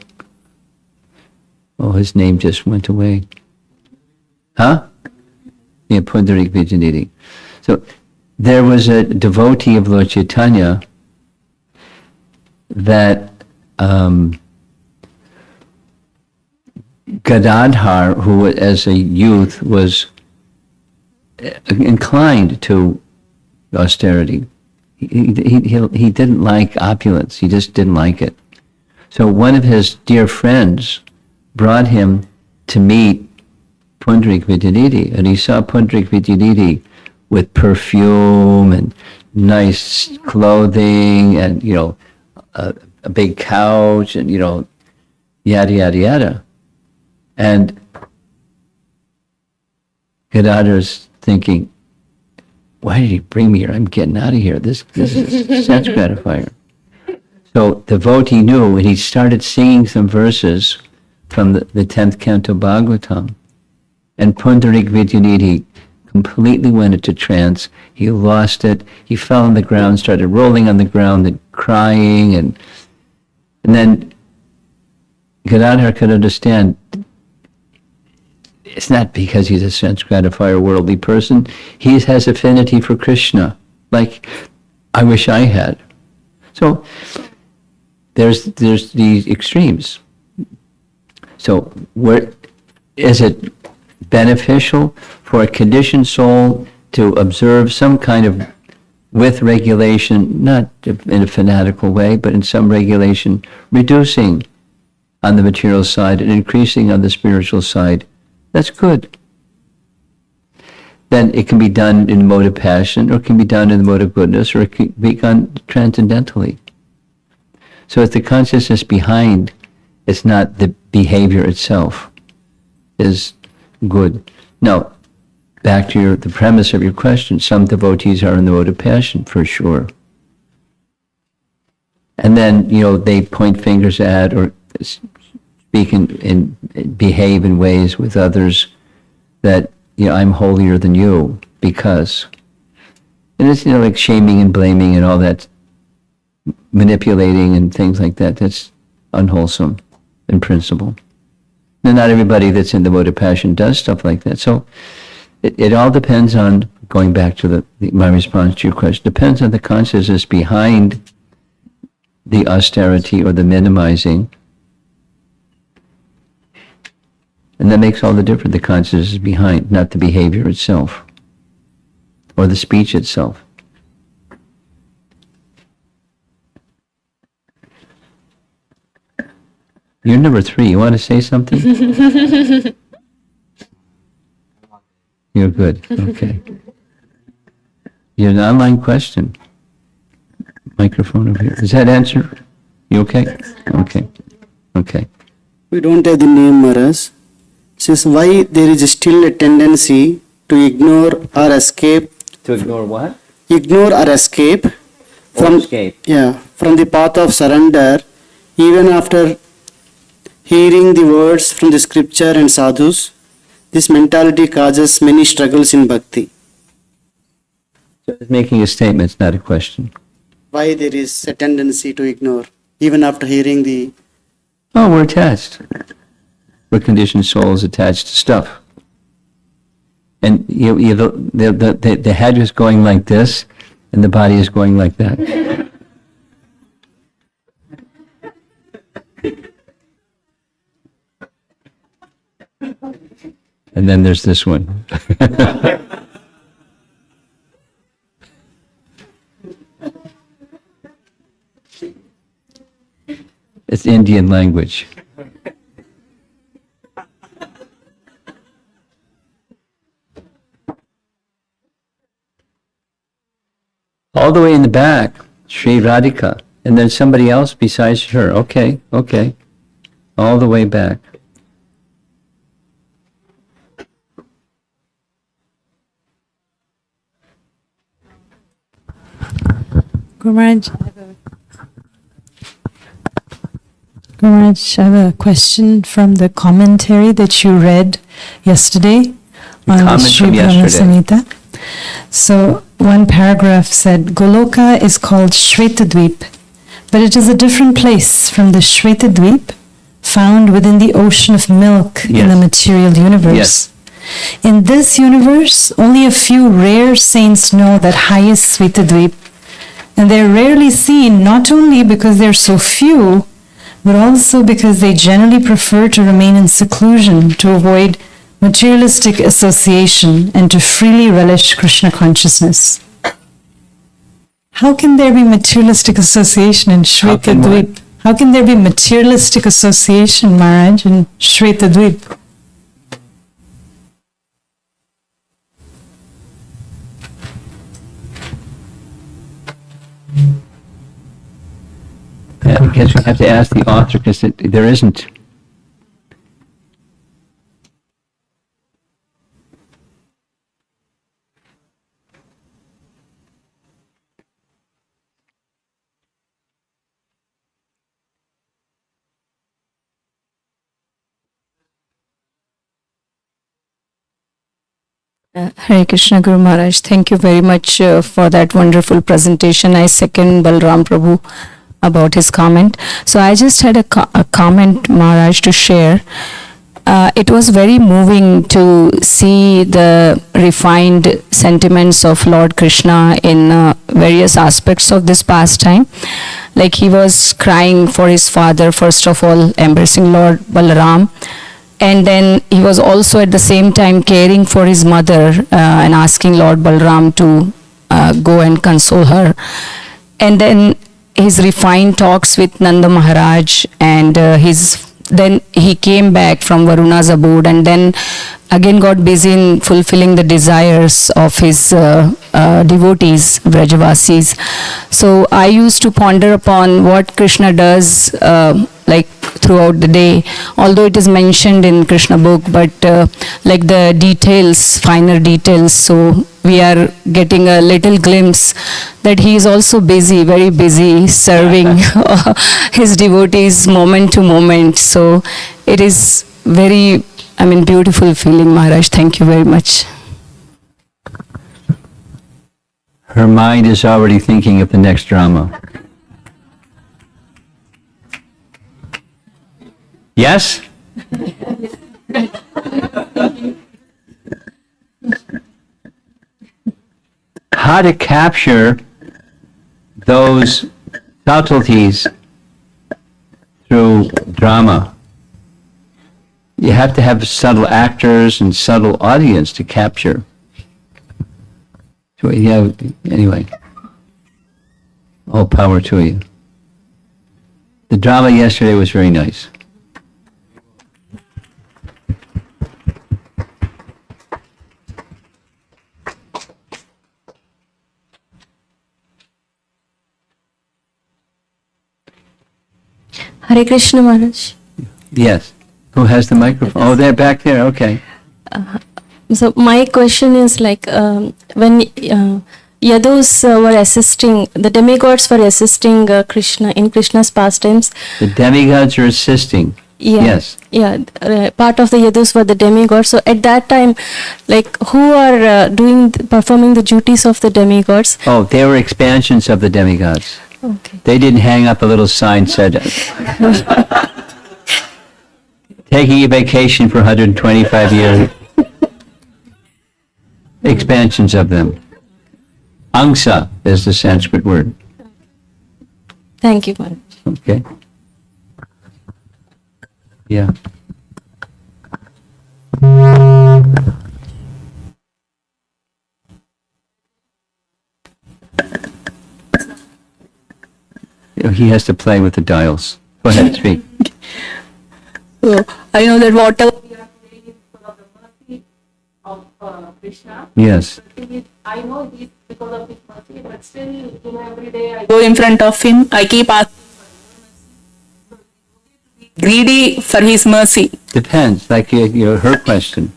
his name just went away. Huh? Yeah, Pundarik Vijayanidhi. So there was a devotee of Lord Chaitanya that Gadadhar, who as a youth was inclined to austerity. He didn't like opulence. He just didn't like it. So one of his dear friends brought him to meet Pundarik Vijayanidhi, and he saw Pundarik Vijayanidhi with perfume and nice clothing and, a big couch and, yada, yada, yada. And Gadadhar's thinking, why did he bring me here? I'm getting out of here. This is a sense gratifier. So the devotee knew, and he started singing some verses from the 10th canto Bhagavatam. And Pundarik Vijayanidhi completely went into trance. He lost it. He fell on the ground, started rolling on the ground and crying. And then Gadadhar could understand, it's not because he's a sense gratifier, worldly person. He has affinity for Krishna, like I wish I had. So there's these extremes. So is it beneficial for a conditioned soul to observe some kind of, with regulation, not in a fanatical way, but in some regulation, reducing on the material side and increasing on the spiritual side? That's good. Then it can be done in the mode of passion, or it can be done in the mode of goodness, or it can be done transcendentally. So it's the consciousness behind, it's not the behavior itself, is good. Now, back to the premise of your question, some devotees are in the mode of passion, for sure. And then, they point fingers at, or speak and behave in ways with others that, I'm holier than you because, and it's, like shaming and blaming and all that, manipulating and things like that. That's unwholesome in principle. Now, not everybody that's in the mode of passion does stuff like that. So it all depends on, going back to my response to your question, depends on the consciousness behind the austerity or the minimizing. And that makes all the difference, the consciousness behind, not the behavior itself or the speech itself. You're number 3. You want to say something? You're good. Okay. You have an online question. Microphone over here. Does that answer? You okay? Okay. Okay. We don't have the name, Maharaj. Says why there is still a tendency to ignore or escape. To ignore what? Ignore or escape from escape. Yeah, from the path of surrender, even after hearing the words from the scripture and sadhus. This mentality causes many struggles in bhakti. So it's making a statement, it's not a question. Why there is a tendency to ignore, even after hearing the. Oh, we're attached. We're conditioned souls attached to stuff. And the head is going like this, and the body is going like that. And then there's this one. It's Indian language. All the way in the back, Sri Radhika, and then somebody else besides her. Okay, okay. All the way back. Guru Maharaj, I have a question from the commentary that you read yesterday on comment Sri from Brahma yesterday. Samhita. So one paragraph said, Goloka is called Shvetadweep, but it is a different place from the Shvetadweep found within the ocean of milk in the Yes. material universe. Yes. In this universe, only a few rare saints know that highest Shvetadweep, and they're rarely seen not only because they're so few, but also because they generally prefer to remain in seclusion to avoid materialistic association and to freely relish Krishna consciousness. How can there be materialistic association in Shvetadweep? How can there be materialistic association, Maharaj, in Shvetadweep? I guess we have to ask the author because there isn't. Hare Krishna Guru Maharaj, thank you very much for that wonderful presentation. I second Balram Prabhu about his comment. So I just had a comment, Maharaj, to share. It was very moving to see the refined sentiments of Lord Krishna in various aspects of this pastime. Like he was crying for his father, first of all, embracing Lord Balaram. And then he was also at the same time caring for his mother and asking Lord Balram to go and console her. And then his refined talks with Nanda Maharaj, and then he came back from Varuna's abode and then again got busy in fulfilling the desires of his devotees, Vrajavasis. So I used to ponder upon what Krishna does like throughout the day, although it is mentioned in Krishna book, but like the details, finer details, so we are getting a little glimpse that he is also busy, very busy serving his devotees moment to moment. So it is very, beautiful feeling, Maharaj. Thank you very much. Her mind is already thinking of the next drama. Yes? How to capture those subtleties through drama. You have to have subtle actors and subtle audience to capture. So, yeah, anyway, all power to you. The drama yesterday was very nice. Hare Krishna Maharaj. Yes. Who has the microphone? Oh, they're back there. Okay. So my question is like when Yadus were assisting, the demigods were assisting Krishna in Krishna's pastimes. The demigods are assisting. Yeah, Yes. yeah. Part of the Yadus were the demigods. So at that time, like who are performing the duties of the demigods? Oh, they were expansions of the demigods. Okay. They didn't hang up a little sign said, taking a vacation for 125 years. Expansions of them. Angsa is the Sanskrit word. Thank you, Maharaj. Okay. Yeah. He has to play with the dials. Go ahead, speak. So I know that whatever we are praying is because of the mercy of Krishna. Yes. I know it is because of his mercy, but still, every day I go in front of him, I keep asking for mercy. Greedy for his mercy. Depends, like her question.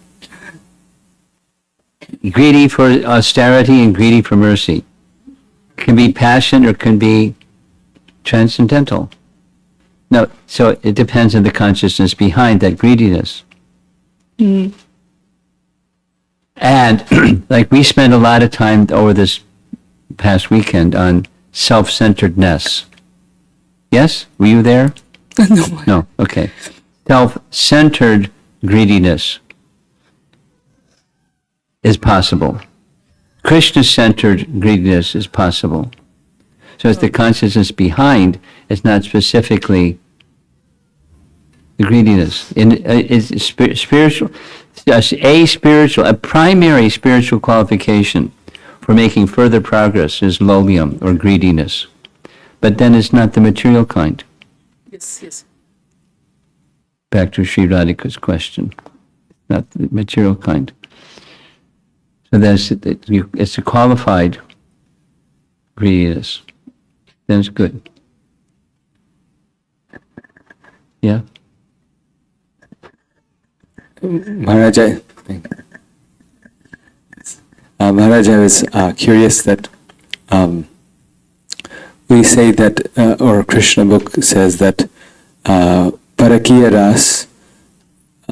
Greedy for austerity and greedy for mercy. Can be passion or can be transcendental. No, so it depends on the consciousness behind that greediness. Mm. And like we spent a lot of time over this past weekend on self-centeredness. Yes? Were you there? No. No, okay. Self-centered greediness is possible. Krishna-centered greediness is possible. So it's the consciousness behind, it's not specifically the greediness. It's spiritual, a primary spiritual qualification for making further progress is lolium or greediness. But then it's not the material kind. Yes. Back to Sri Radhika's question. Not the material kind. So it's a qualified greediness. Then it's good. Yeah? Maharaj, Maharaj, I was curious that we say that, or Krishna book says that Parakiya Ras,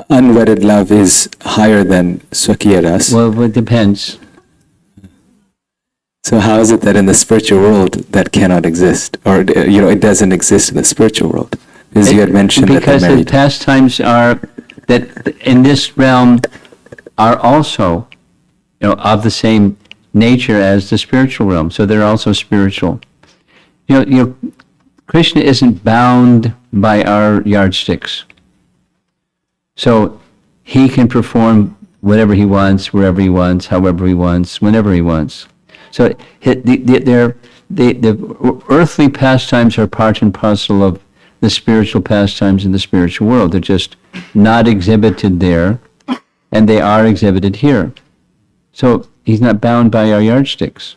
unwedded love is higher than Swakiya Ras. Well, it depends. So how is it that in the spiritual world that cannot exist? Or, it doesn't exist in the spiritual world? Because you had mentioned that they're because the married. pastimes are that in this realm are also of the same nature as the spiritual realm, so they're also spiritual. Krishna isn't bound by our yardsticks, so he can perform whatever he wants, wherever he wants, however he wants, whenever he wants. So the earthly pastimes are part and parcel of the spiritual pastimes in the spiritual world. They're just not exhibited there, and they are exhibited here. So he's not bound by our yardsticks.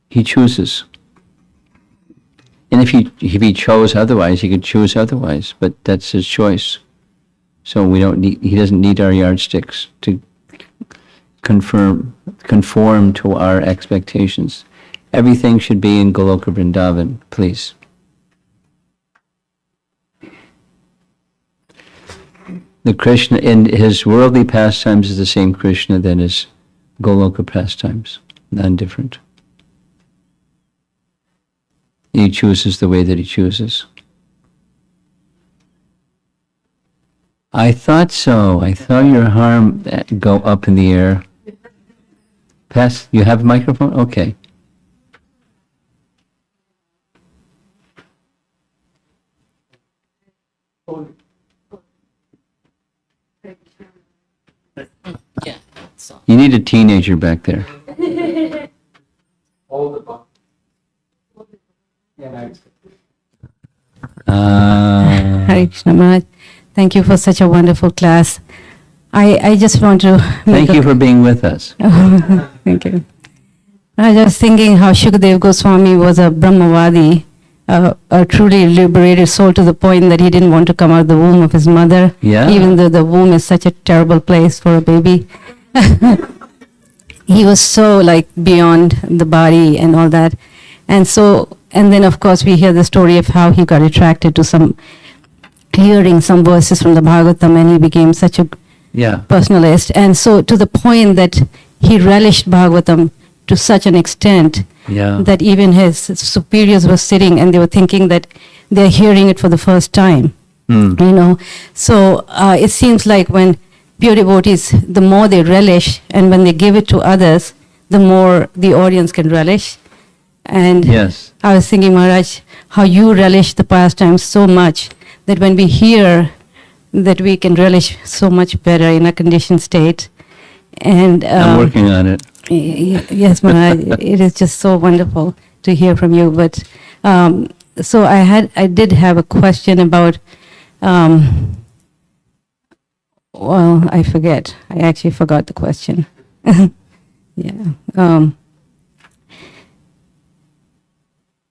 He chooses. And if he chose otherwise, he could choose otherwise, but that's his choice. So he doesn't need our yardsticks to conform to our expectations. Everything should be in Goloka Vrindavan, please. The Krishna in his worldly pastimes is the same Krishna than his Goloka pastimes, none different. He chooses the way that he chooses. I thought so. I saw your arm go up in the air. Pass. You have a microphone? Okay. You need a teenager back there. Hare Krishna Maharaj. Thank you for such a wonderful class. I just want to Thank you for being with us. Thank you. I was just thinking how Shukadev Goswami was a Brahmavadi, a truly liberated soul to the point that he didn't want to come out of the womb of his mother, Yeah. even though the womb is such a terrible place for a baby. He was so like beyond the body and all that. And so, and then of course we hear the story of how he got attracted to hearing some verses from the Bhagavatam, and he became such a Yeah. personalist. And so to the point that he relished Bhagavatam to such an extent Yeah. that even his superiors were sitting and they were thinking that they're hearing it for the first time. Mm. You know, so it seems like when pure devotees, the more they relish, and when they give it to others, the more the audience can relish. And Yes. I was thinking, Maharaj, how you relish the pastime so much that when we hear, that we can relish so much better in a conditioned state. And I'm working on it. Yes, Maharaj, it is just so wonderful to hear from you. But so I did have a question about. Well, I forget. I actually forgot the question. Yeah.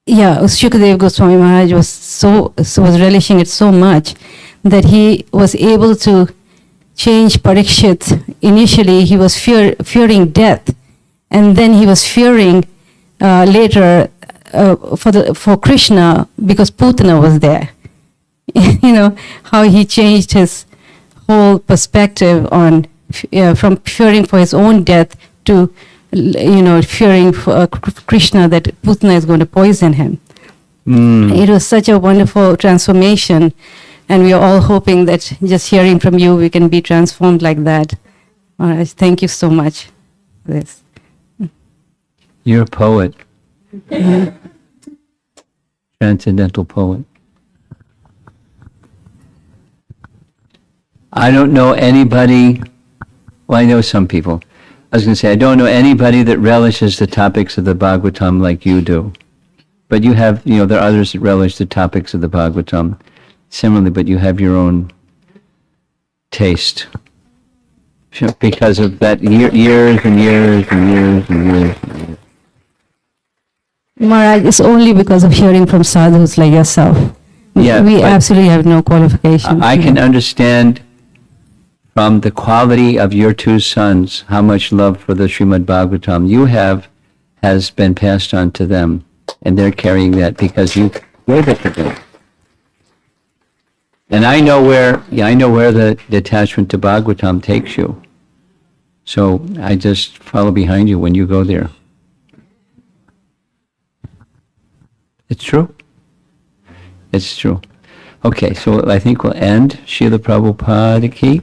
Yeah, Shukadev Goswami Maharaj was relishing it so much that he was able to change Parikshit. Initially, he was fearing death, and then he was fearing later for Krishna because Putana was there. You know how he changed his whole perspective on from fearing for his own death to fearing for Krishna, that Putana is going to poison him. It was such a wonderful transformation, and we are all hoping that just hearing from you, we can be transformed like that. Maharaj, thank you so much for this. You're a poet. Transcendental poet. I don't know anybody, well, I know some people. I was going to say, I don't know anybody that relishes the topics of the Bhagavatam like you do. But you have, there are others that relish the topics of the Bhagavatam similarly, but you have your own taste. Because of that years and years and years and years and years. Maharaj, it's only because of hearing from sadhus like yourself. Yeah, we but absolutely have no qualification. I can understand from the quality of your two sons how much love for the Srimad Bhagavatam you have has been passed on to them, and they're carrying that because you gave it to them. And I know where the attachment to Bhagavatam takes you. So I just follow behind you when you go there. It's true. It's true. Okay, so I think we'll end. Srila Prabhupada ki